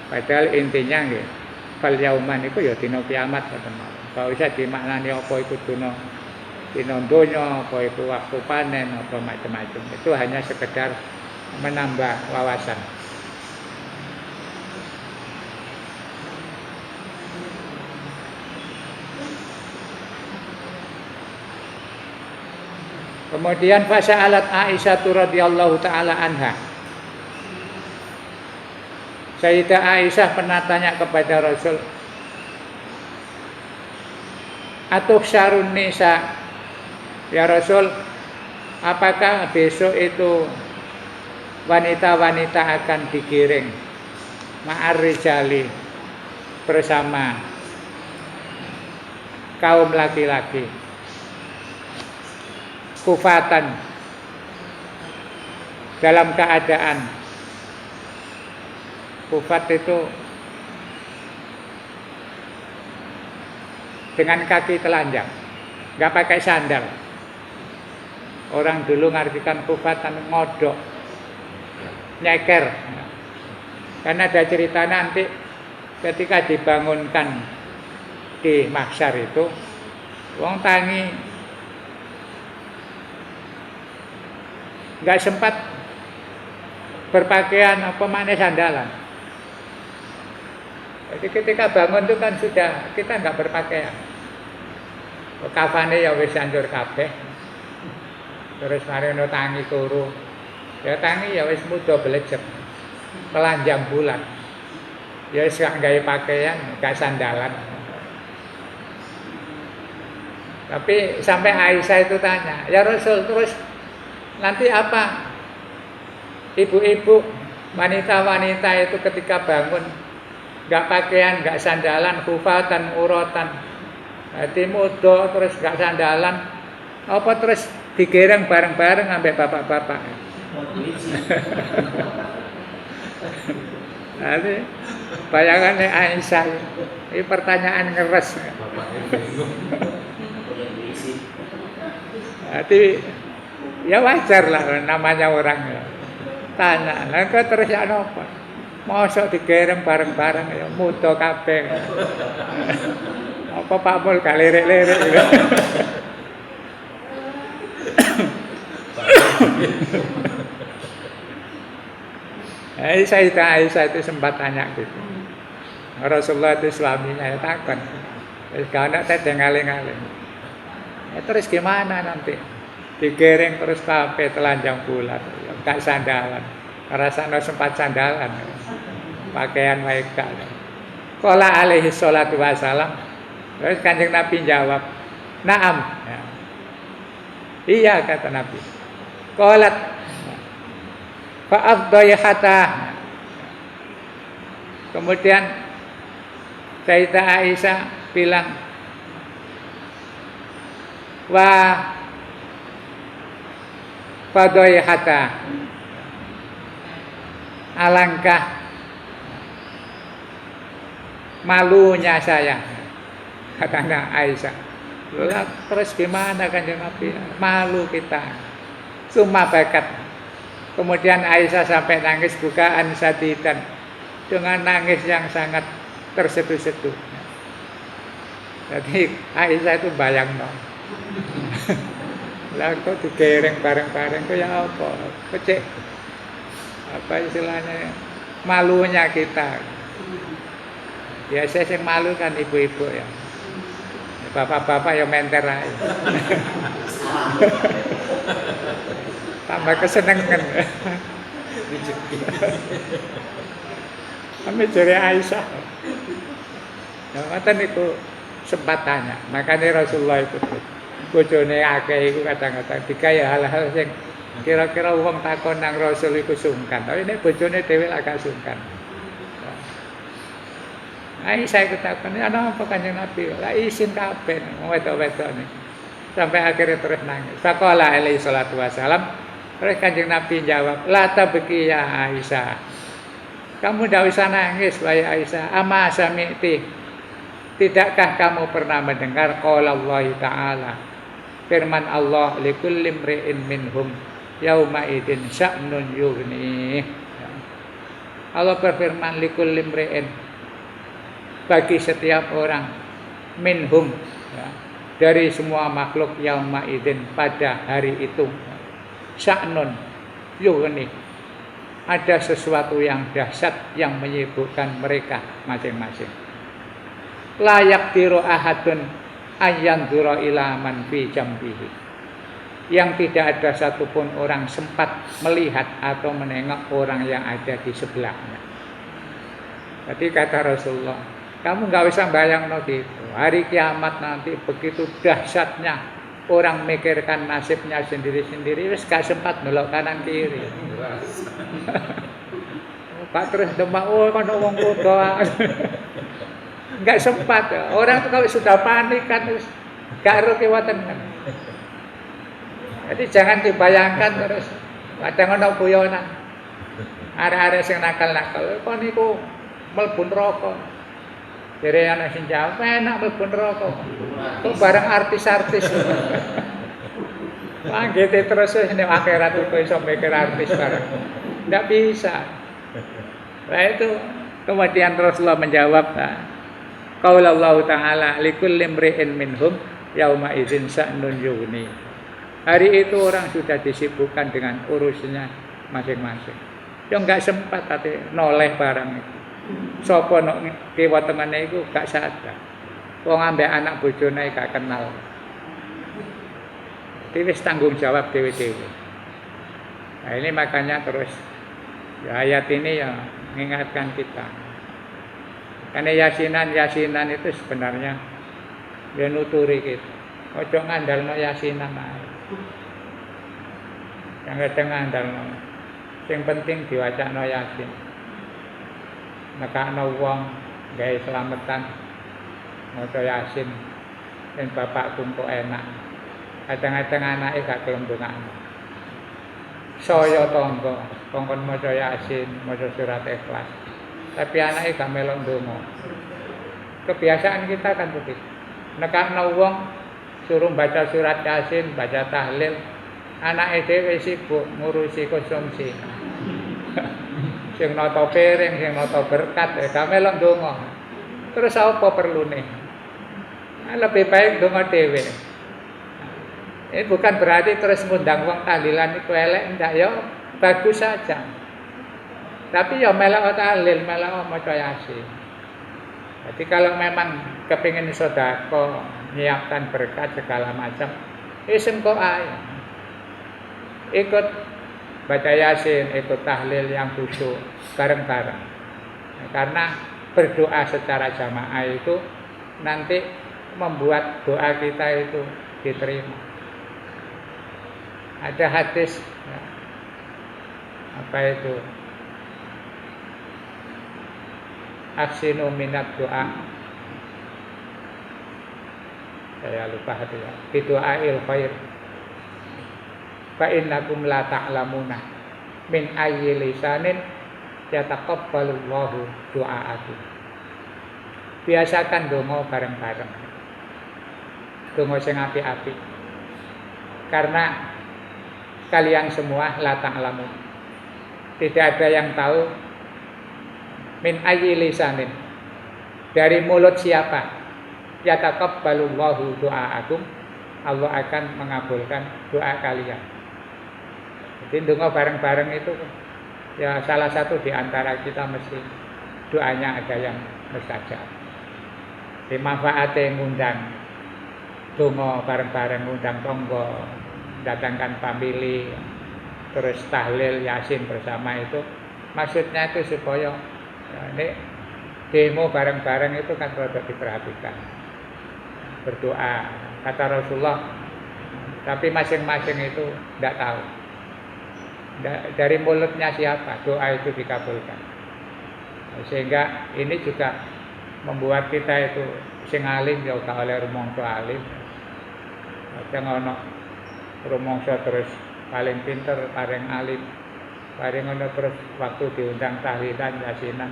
Padahal intinya nggih, fal yauman iku ya dina kiamat ngoten mawon. Gak usah dimaknani apa iku dina donya, apa iku waktu panen, apa macam-macam. Itu hanya sekedar menambah wawasan. Kemudian fasa'alat Aisyah radhiyallahu taala anha. Sayyidah Aisyah pernah tanya kepada Rasul, "Atuh syarun nisa?" Ya Rasul, apakah besok itu wanita-wanita akan digiring ma'ar rijali bersama kaum laki-laki? Kufatan, dalam keadaan kufat itu dengan kaki telanjang, nggak pakai sandal. Orang dulu ngartikan kufatan ngodok, nyeker. Karena ada cerita nanti ketika dibangunkan di mahsyar itu, wong tangi nggak sempat berpakaian apa mana sandalan. Jadi ketika bangun itu kan sudah kita nggak berpakaian. Kafane ya wis hancur kabeh. Terus marino tangi turu. Ya tangi ya wis muda belecek. Telanjang bulat. Ya wis gak gawe pakaian, gak sandalan. Tapi sampai Aisyah itu tanya, "Ya Rasul, terus nanti apa? Ibu-ibu, wanita-wanita itu ketika bangun gak pakaian, gak sandalan, kufatan, urotan, hati muda, terus gak sandalan, apa terus digereng bareng-bareng sampai bapak-bapak?" Nanti bayangannya Aisyah, ini pertanyaan ngeres. Nanti ya wajar lah namanya orang ya. Tanya, lah kok terus ya napa? Mosok digereng bareng-bareng ya muda kabeh. Apa Pak Mul gak lirik-lirik gitu. Aisyah itu sempat tanya gitu. Rasulullah itu suaminya ya takon. Wis gak ana teh ngaling-ngaling. Terus gimana nanti? Digereng terus kabeh telanjang bulat, gak sandalan. Rasane sempat sandalan. Pakaian wae gak. Qala alaihi salatu wasalam. Terus Kanjeng Nabi jawab, "Naam." Ya. Iya kata Nabi. Qalat fa afdayhata. Kemudian Sayyidah Aisyah bilang, "Wa fadayhata, alangkah malunya saya," kata Aisyah. Lalu terus gimana Kanjeng Nabi? Malu kita. Summa bakat. Kemudian Aisyah sampai nangis bukaan sadidan, dengan nangis yang sangat terseduh-seduh. Jadi Aisyah itu bayang no. Lah kok digereng bareng-bareng kok ya apa? Kecek. Apa istilahnya? Malunya kita. Biasa yang malu kan ibu-ibu ya. Bapak-bapak ya menter aja. Tambah kesenengan. Kami jari Aisyah. Ya ngoten niku sempat tanya. Makanya Rasulullah itu bojone akeh iku kadang-kadang dikaya hal-hal sing kira-kira wong takon nang Rasul iku sungkan. Tapi nek bojone dhewe agak sungkan. Aisyah ketakon, "Ana apa Kanjeng Nabi?" Lah isin kabeh wedok-wedok nih. Sampai akhirnya terus nangis. Faqala alaihi salatu wasalam, terus Kanjeng Nabi jawab, "La tabki ya Aisyah. Kamu ndak usah nangis wahai Aisyah. Ama sami'ti Tidakkah kamu pernah mendengar qaula Allah Ta'ala, firman Allah, likulli imri'in minhum yauma idzin sya'nun yughni. Allah berfirman likulli imri'in, bagi setiap orang, minhum, ya, dari semua makhluk, yauma idzin, pada hari itu, sya'nun yughni, ada sesuatu yang dahsyat yang menyibukkan mereka masing-masing. Layak tiru ahadun ayyan dzura ila man fi jambihi, yang tidak ada satupun orang sempat melihat atau menengok orang yang ada di sebelahnya. Jadi kata Rasulullah, kamu nggak usah bayang gitu. Hari kiamat nanti begitu dahsyatnya, orang mikirkan nasibnya sendiri-sendiri, wis gak sempat melok kanan kiri. Pak terus demak, oh kan wong kudo. Enggak sempat. Orang itu kalau sudah panik kan gak ero kewatan kan. Jadi jangan dibayangkan terus kadang ana guyonan. Arek-arek sing nakal-nakal kok niku mlebu neraka. Jere ana sing jawab enak mlebu neraka. Kok bareng artis-artis. Panggete terus nek akhirat kok iso mikir artis bareng. Enggak bisa. Nah itu kemudian Rasulullah menjawab, qaula Allah Ta'ala likulli imri'in minhum yauma idzin sya'nun yughni. Hari itu orang sudah disibukkan dengan urusannya masing-masing. Ya enggak sempat ate noleh barang itu. Sapa nek kiwa tengene iku gak sadar. Wong ambek anak bojone gak kenal. Wis tanggung jawab dewe-dewe. Nah ini makanya terus ya, ayat ini ya mengingatkan kita. Karena yasinan itu sebenarnya ya nuturi kita. Ojo ngandalno yasinan ae. Yang kadang ngandalno. Sing penting diwacakno yasin. Nekakno wong gawe slametan maca yasin. Dan bapakku kok enak. Kadang-kadang anake gak gelem ndongakno. Saya tangga kongkon maca yasin, maca surat Ikhlas. Tapi anaknya gak melok ndonga. Kebiasaan kita kan begitu. Nekakno wong suruh baca surat Yasin, baca tahlil, anake dhewe sibuk ngurusi konsumsi. Sing nata piring, sing nata berkat, gak melok ndonga. Terus apa perlune? Lebih baik ndonga dhewe. Ini bukan berarti terus ngundang wong tahlilan iku elek, ndak ya, bagus saja. Tapi ya melok tahlil, melok maca yasin. Jadi kalau memang kepingin sedekah, nyiapkan berkat segala macam, engko ae. Ikut baca yasin, ikut tahlil yang khusyuk bareng-bareng. Karena berdoa secara jamaah itu nanti membuat doa kita itu diterima. Ada hadis apa itu? Aksinu minat doa. Saya lupa hati ya. Bidu'ail khair. Fa innakum la ta'lamuna min ayyi lisanin yataqabbalullahu du'aakum. Biasakan donga bareng-bareng. Donga sing apik-apik. Karena kalian semua la ta'lamun. Tidak ada yang tahu min ayyi lisanin, dari mulut siapa, yataqabbalullahu du'aakum, Allah akan mengabulkan doa kalian. Jadi donga bareng-bareng itu ya salah satu di antara kita mesti doanya ada yang mustajab. Di manfaate ngundang donga bareng-bareng, ngundang tangga, datangkan famili, terus tahlil yasin bersama itu, maksudnya itu supaya ya, ini demo bareng-bareng itu kan perlu diperhatikan, berdoa kata Rasulullah, tapi masing-masing itu tidak tahu dari mulutnya siapa doa itu dikabulkan. Sehingga ini juga membuat kita itu sing alim ya gak oleh rumangsa alim, jangan ono rumangsa terus paling pinter, paling alim, paling ngono terus waktu diundang tahlilan yasinan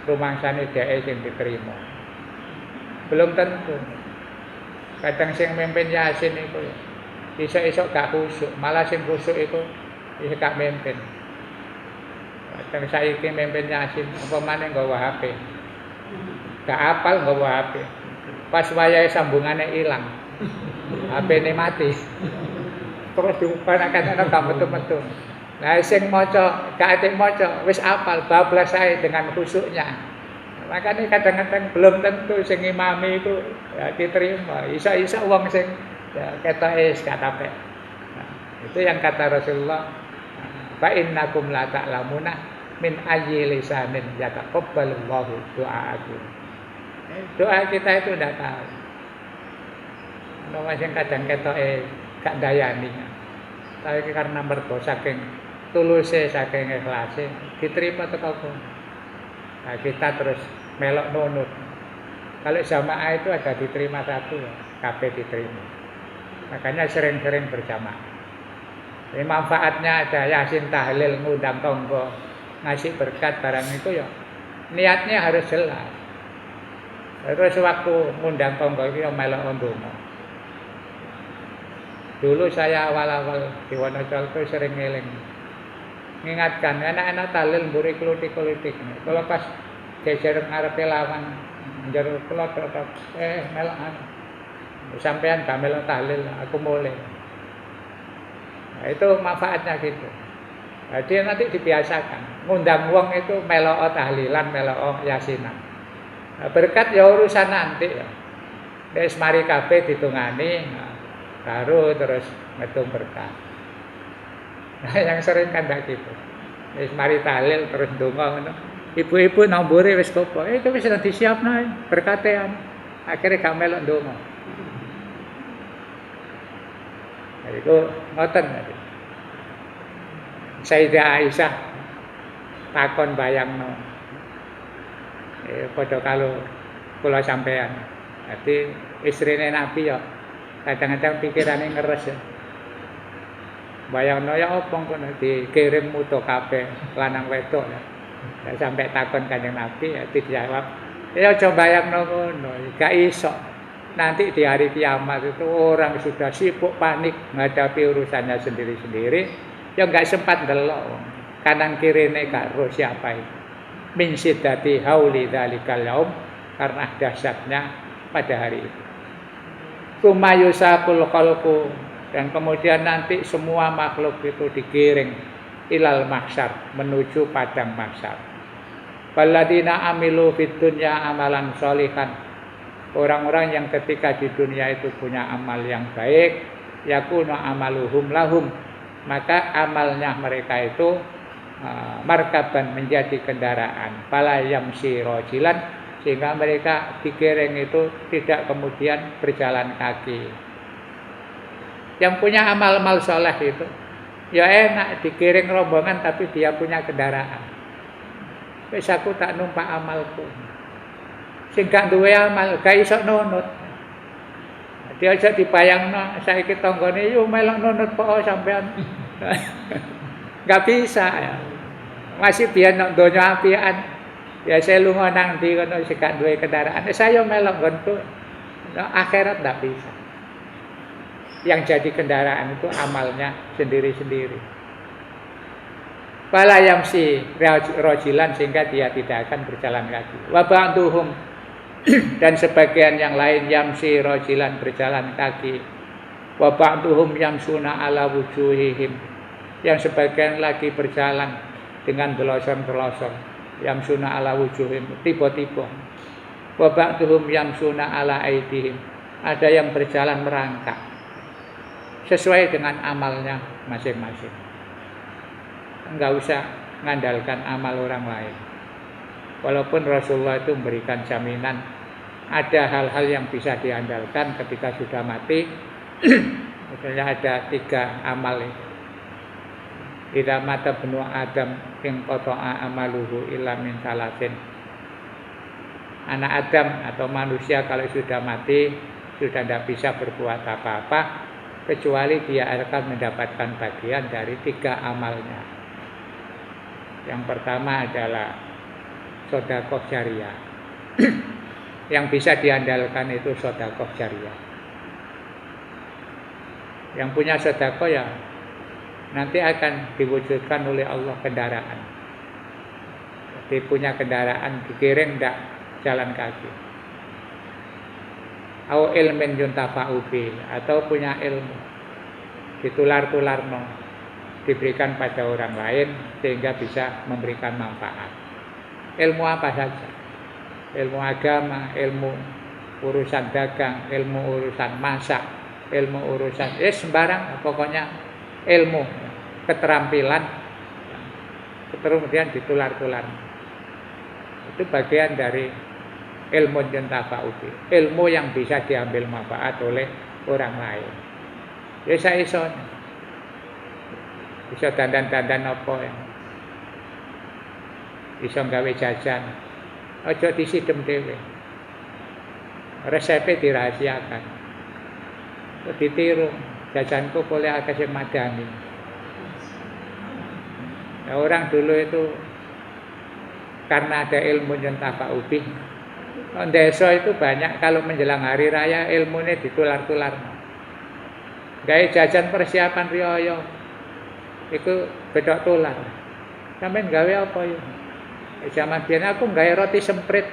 rumangsane dhek sing diterima. belum tentu. Kadang sing mimpin Yasin iku iso-iso gak khusyuk, malah sing khusyuk iku iso gak mimpin. Kadang saiki mimpin Yasin apa maneh nggawa HP. Gak apal nggawa HP. Pas wayahe sambungane ilang. HP-ne mati. Terus diupanakan ana gak metu-metu. Nah sing maca gak atik maca wis apal bablas ae dengan khusyuknya. Makanya kadang-kadang belum tentu sing imami itu ya, diterima. Iso-iso wong sing ya, ketoke gak tapek. Nah, itu yang kata Rasulullah, fa innakum la ta'lamuna min ayyi lisanin yataqabbalullahu du'aakum. Doa kita itu ndak tahu. Ono sing kadang ketoke gak dayani. Tapi karena mergo saking tuluse saking ikhlase diterima teko kono. Nah, kita terus melok nunut. Kalau jamaah itu ada diterima satu ya, kabeh diterima. Makanya sering-sering berjamaah. Ini manfaatnya ada Yasin tahlil ngundang tonggo, ngasih berkat barang itu ya. Niatnya harus jelas. Terus waktu ngundang tonggo itu ya melok ndonga. Dulu saya awal-awal di Wonocolo sering ngeling. Mengingatkan anak-anak tahlil mburi klutik-klutik. Kalau pas geser ngarepe lawan njer kula tetep melok sampean gak melok tahlil aku mulai. Nah, itu manfaatnya gitu. Jadi nanti dibiasakan ngundang wong itu melok tahlilan, melok yasinan. Nah, berkat ya urusan nanti ya. Wis mari kabeh ditungani baru terus ngitung berkat. Nah, yang sering kan ndak gitu. Wis mari tahlil terus ndonga ngono. Ibu-ibu nang mburi wis kopo. Itu wis disiapno berkate akhire gak melok ndonga. Nah, itu ngoten tadi. Sayyidah Aisyah takon bayangno. Padha kalau kula sampean. Dadi istrine Nabi ya kadang-kadang pikirane ngeres ya. Bayangno ya opo kono dikirim mutu kabeh lanang wedok ya. Sampai takon Kanjeng Nabi ya dijawab, ya aja bayangno ngono, gak iso. Nanti di hari kiamat itu orang sudah sibuk panik menghadapi urusannya sendiri-sendiri, ya gak sempat ndelok. Kanan kirine gak ro siapa itu. Min siddati hauli dzalikal yaum, karena dahsyatnya pada hari itu. Kumayusaqul khalqu, dan kemudian nanti semua makhluk itu digiring ilal mahsyar, menuju padang mahsyar. Balladina amilu fid dunya amalan sholihan. Orang-orang yang ketika di dunia itu punya amal yang baik, yakunu amaluhum lahum, maka amalnya mereka itu markaban, menjadi kendaraan. Fala yamsi rajilan, sehingga mereka digiring itu tidak kemudian berjalan kaki. Yang punya amal-amal soleh itu ya enak dikiring rombongan tapi dia punya kendaraan. Wis aku tak numpak amalku. Sing gak duwe amal gak iso nunut. Dia aja dibayangno saiki tanggane yo melok nunut kok sampean. Gak bisa ya. Masih biyen nek donya apian. Ya saya lunga nang ndi kono sing gak duwe kendaraan. Saya melok nggonku. Akhirat ndak bisa. Yang jadi kendaraan itu amalnya sendiri-sendiri. Fala yamsi rajilan, sehingga dia tidak akan berjalan kaki. Wa ba'duhum, dan sebagian yang lain yamsi rajilan, berjalan kaki. Wa ba'duhum yamsuna ala wujuhihim, yang sebagian lagi berjalan dengan delosor-delosor. Yamsuna ala wujuhihim, tiba-tiba. Wa ba'duhum yamsuna ala aidihim, ada yang berjalan merangkak sesuai dengan amalnya masing-masing. Enggak usah mengandalkan amal orang lain. Walaupun Rasulullah itu memberikan jaminan ada hal-hal yang bisa diandalkan ketika sudah mati. Misalnya ada 3 amal itu. Idza mata benu Adam in qata'a amaluhu illa min salasin. Anak Adam atau manusia kalau sudah mati sudah tidak bisa berbuat apa-apa kecuali dia akan mendapatkan bagian dari 3 amalnya. Yang pertama adalah sedekah jariah. yang bisa diandalkan itu sedekah jariyah. Yang punya sedekah ya nanti akan diwujudkan oleh Allah kendaraan. Jadi punya kendaraan dikirim ndak jalan kaki. Au ilmin yuntafa'u bi, atau punya ilmu ditular-tularno, diberikan pada orang lain sehingga bisa memberikan manfaat. Ilmu apa saja? Ilmu agama, ilmu urusan dagang, ilmu urusan masak, ilmu urusan sembarang, pokoknya ilmu, keterampilan, kemudian ditular-tular. Itu bagian dari ilmu yuntafa'u, ilmu yang bisa diambil manfaat oleh orang lain. Ya iso dandan-dandan apa ya, iso gawe jajan, aja disidem dhewe, resepnya dirahasiakan, ditiru, jajanku boleh akeh sing madani. Nah, orang dulu itu karena ada ilmu yuntafa'u, desa itu banyak kalau menjelang hari raya ilmunya ditular-tular. Gawe jajan persiapan riyo, itu bedok tular. Sampeyan gawe apa ya? Zaman biyen aku gawe roti semprit.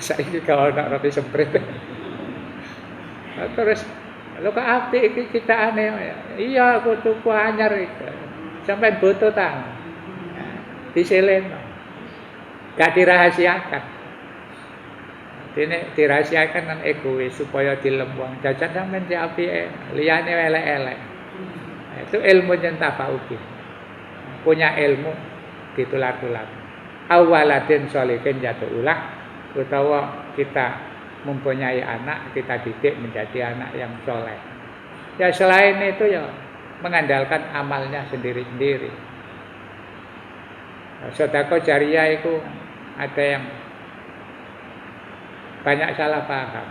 Saiki kalau nak roti semprit. Terus lho kok apik iki citane ya. Iya aku tuku anyar iki. Sampeyan butuh ta? Diseleno. Gak dirahasiakan. Dene dirahasiakan kan egois supaya dilembang. Jajan sampean si apike, liyane elek-elek. Itu ilmu yuntafa'u. Punya ilmu ditular-tular. Awaladin sholihin yad'ulah, utawa kita mempunyai anak, kita didik menjadi anak yang soleh. Ya selain itu ya mengandalkan amalnya sendiri-sendiri. Sedekah jariyah itu ada yang banyak salah paham.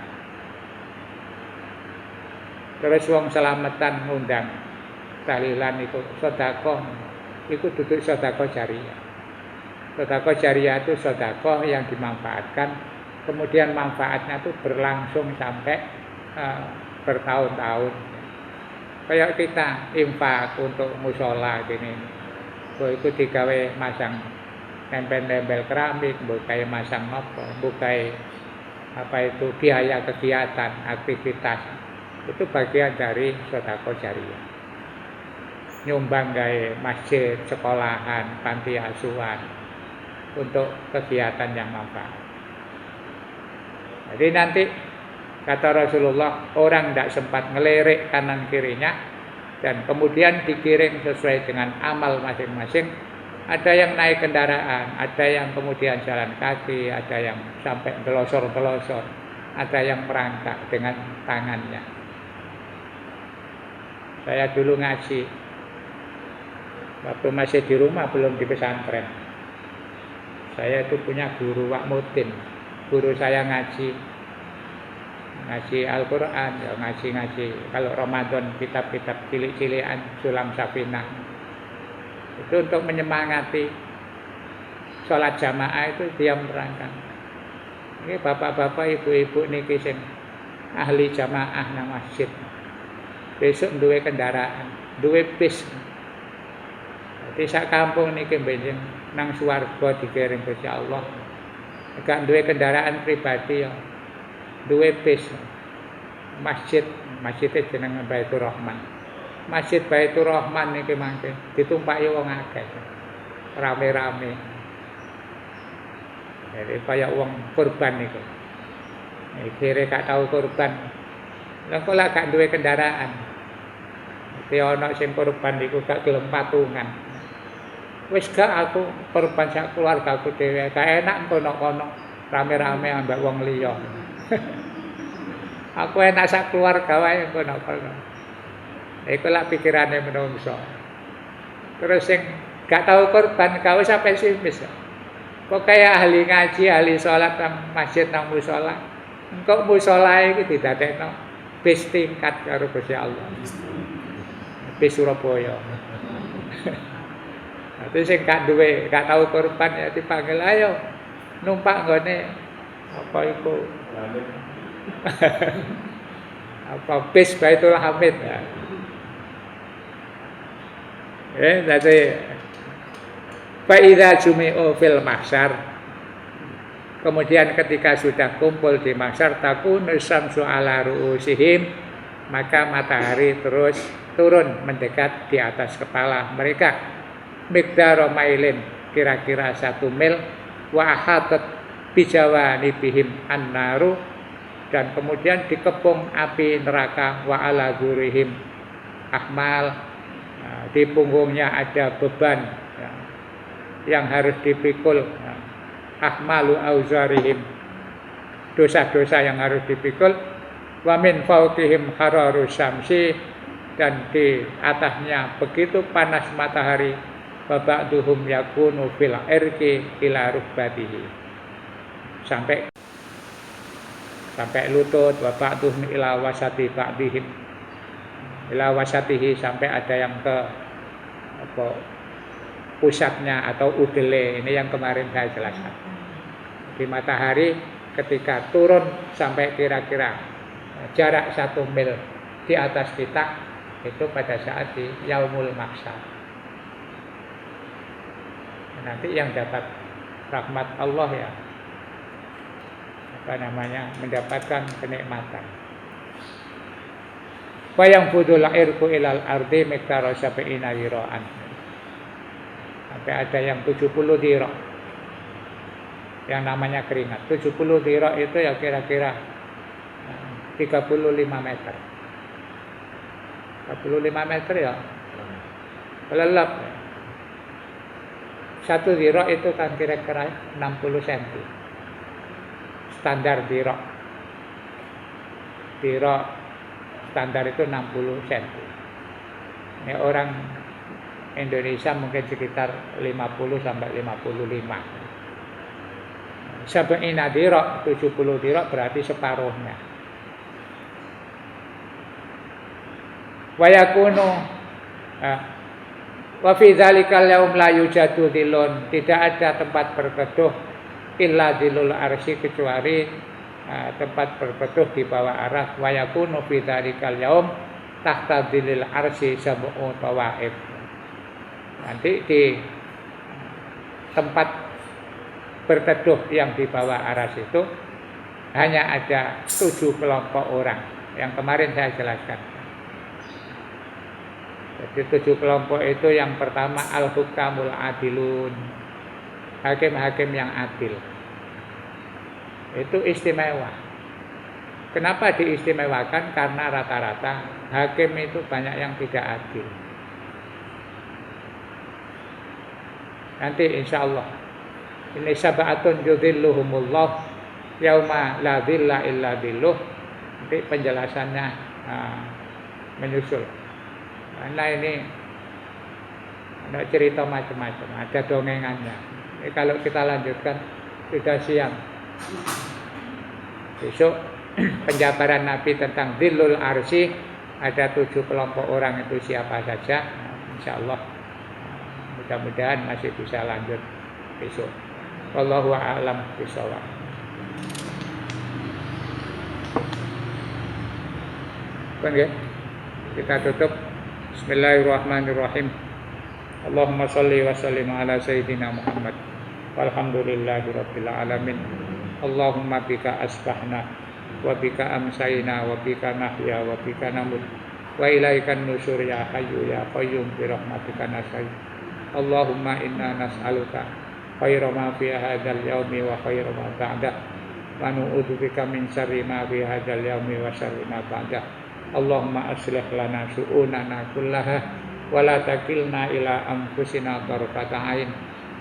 Terus wong selamatan ngundang tahlilan itu sedekah, itu duduk sedekah jariyah. Sedekah jariyah itu sedekah yang dimanfaatkan, kemudian manfaatnya itu berlangsung sampai bertahun-tahun. Kayak kita infak untuk musola gini, itu digawe masang tempel-tempel keramik, bukai masang apa, bukai apa itu biaya kegiatan, aktivitas, itu bagian dari sedekah jariyah. Nyumbang gawe masjid, sekolahan, panti asuhan untuk kegiatan yang manfaat. Jadi nanti kata Rasulullah, orang tidak sempat ngelirik kanan kirinya dan kemudian dikirim sesuai dengan amal masing-masing. Ada yang naik kendaraan, ada yang kemudian jalan kaki, ada yang sampai gelosor-gelosor, ada yang merangkak dengan tangannya. Saya dulu ngaji, waktu masih di rumah, belum di pesantren. Saya itu punya guru Wak Mutin, guru saya ngaji Al-Quran, ya ngaji. Kalau Ramadan kitab-kitab cilik-cilikan, Sulam Safinah. Itu untuk menyemangati sholat jamaah itu dia menerangkan. Ini bapak-bapak, ibu-ibu niki sing ahli jamaah nang masjid. Besok duwe kendaraan, duwe bis. Jadi sak kampung niki benjing nang swarga dikirim Gusti Allah. Gak duwe kendaraan pribadi ya. Duwe bis. Masjidnya jenenge Baitur Rahman. Masjid Baitur Rahman niki mangke ditumpaki wong akeh. Rame-rame. Jadi kaya wong kurban niku. Kira gak tau kurban. Lah kok lak gak duwe kendaraan. Dadi ana sing kurban niku gak gelem patungan. Wis gak aku kurban sak keluargaku dhewe. Gak enak kono-kono rame-rame ambek wong liya. Aku enak sak keluarga wae kono-kono. Iku lah pikirane menungso. Terus sing gak tahu korban kau sampai pesimis. Kok kayak ahli ngaji, ahli sholat nang masjid nang musola. Engkau musola iki didadekno bis tingkat karo Gusti Allah. Bis Surabaya. Tapi sing gak duwe, gak tahu korban ya dipanggil ayo numpak nggone Apa itu? Apa bis Baitul Hamid? Jadi fa idza jumi'u fil mahsyar, kemudian ketika sudah kumpul di mahsyar, takunu syamsu ala ru'usihim, maka matahari terus turun mendekat di atas kepala mereka. Miqdar mailin, kira-kira 1 mil, wa ahatat bijawanibihim annaru, dan kemudian dikepung api neraka, wa ala zurihim ahmal, di punggungnya ada beban yang harus dipikul, ahmalu auzarihim, dosa-dosa yang harus dipikul, wa min fawqihim hararu syamsi, dan di atasnya begitu panas matahari, wa ba'duhum yakunu fil irqi ila rukbatihi, sampai lutut, wa ba'duhum ila wasati ba'dihim ila wasatihi, sampai ada yang ke pusatnya atau udele. Ini yang kemarin saya jelaskan. Di matahari ketika turun sampai kira-kira jarak 1 mil di atas kita, itu pada saat di yaumul mahsyar. Nanti yang dapat rahmat Allah ya, mendapatkan kenikmatan. Wa yang budul irku ilal ardi miqdara sab'ina dira'an. Sampai ada yang 70 dira. Yang namanya keringat. 70 dira itu ya kira-kira 35 meter. 35 meter ya. Kelelep. 1 dira itu kan kira-kira 60 cm. Standar dira. Dira standar itu 60 cm. Ini orang Indonesia mungkin sekitar 50 sampai 55. Sab'ina dira, 70 dira berarti separuhnya. Wa yakunu wa fi dzalikal yaum la yujadu dhillun, tidak ada tempat berteduh illa dhillul arsy, kecuali tempat berteduh di bawah aras. Wa yakunu fi dzalikal yaum tahta dhillil arsy sab'u tawaif. Nanti di tempat berteduh yang di bawah aras itu hanya ada 7 kelompok orang yang kemarin saya jelaskan. Jadi 7 kelompok itu, yang pertama al-hukamul adilun, hakim-hakim yang adil. Itu istimewa. Kenapa diistimewakan? Karena rata-rata hakim itu banyak yang tidak adil. Nanti insya Allah ini sab'atun yudhilluhumullah yauma la dhilla illa dhilluh. Nanti penjelasannya menyusul. Karena ini ada cerita macam-macam, ada dongengannya. Ini kalau kita lanjutkan sudah siang. Besok penjabaran Nabi tentang dhillul arsy, ada 7 kelompok orang itu siapa saja. Insya Allah mudah-mudahan masih bisa lanjut besok. Wallahu a'lam bishawab. Kita tutup. Bismillahirrahmanirrahim. Allahumma shalli wa sallim ala sayyidina Muhammad. Walhamdulillahirabbil alamin. Allahumma bika asbahna wa bika amsayna wa bika nahya wa bika namut wa ilaikan nusur ya hayyu ya qayyum bi rahmatika nasta'in. Allahumma inna nas'aluka khaira ma fi hadzal yaumi wa khaira ma ba'dah, wa nu'udzubika min syarri ma fi hadzal yaumi wa syarri ma ba'dah. Allahumma aslih lana su'unana kullaha wa la takilna ila anfusina tarfata ain.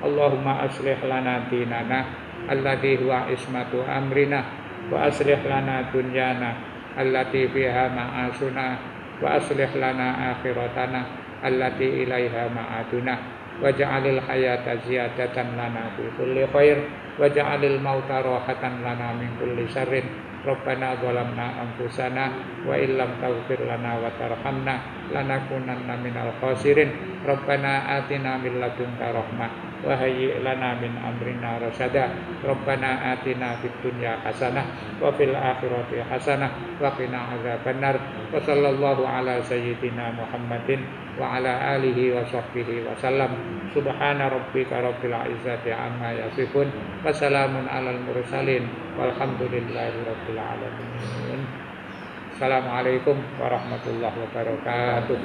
Allahumma aslih lana dinana alladhi huwa ismatu amrina, wa aslih lana dunyana allati fiha ma'asuna, wa aslih lana akhiratana allati ilaiha ma'aduna, waj'alil hayata ziyadatan lana fi kulli khair waj'alil mauta rahatan lana min kulli syarrin. Rabbana zalamna anfusana wa illam taghfir lana wa tarhamna lanakunanna minal khasirin. Rabbana atina min ladunka rahmah wa hayyi' lana min amrina rasyada. Rabbana atina fid dunya hasanah wa fil akhirati hasanah wa qina adzabannar. Wa sallallahu ala sayyidina Muhammadin wa ala alihi wa sahbihi wa sallam. Subhana rabbika rabbil izzati amma yasifun wa salamun alal mursalin walhamdulillahi rabbil alamin. Assalamualaikum warahmatullahi wabarakatuh.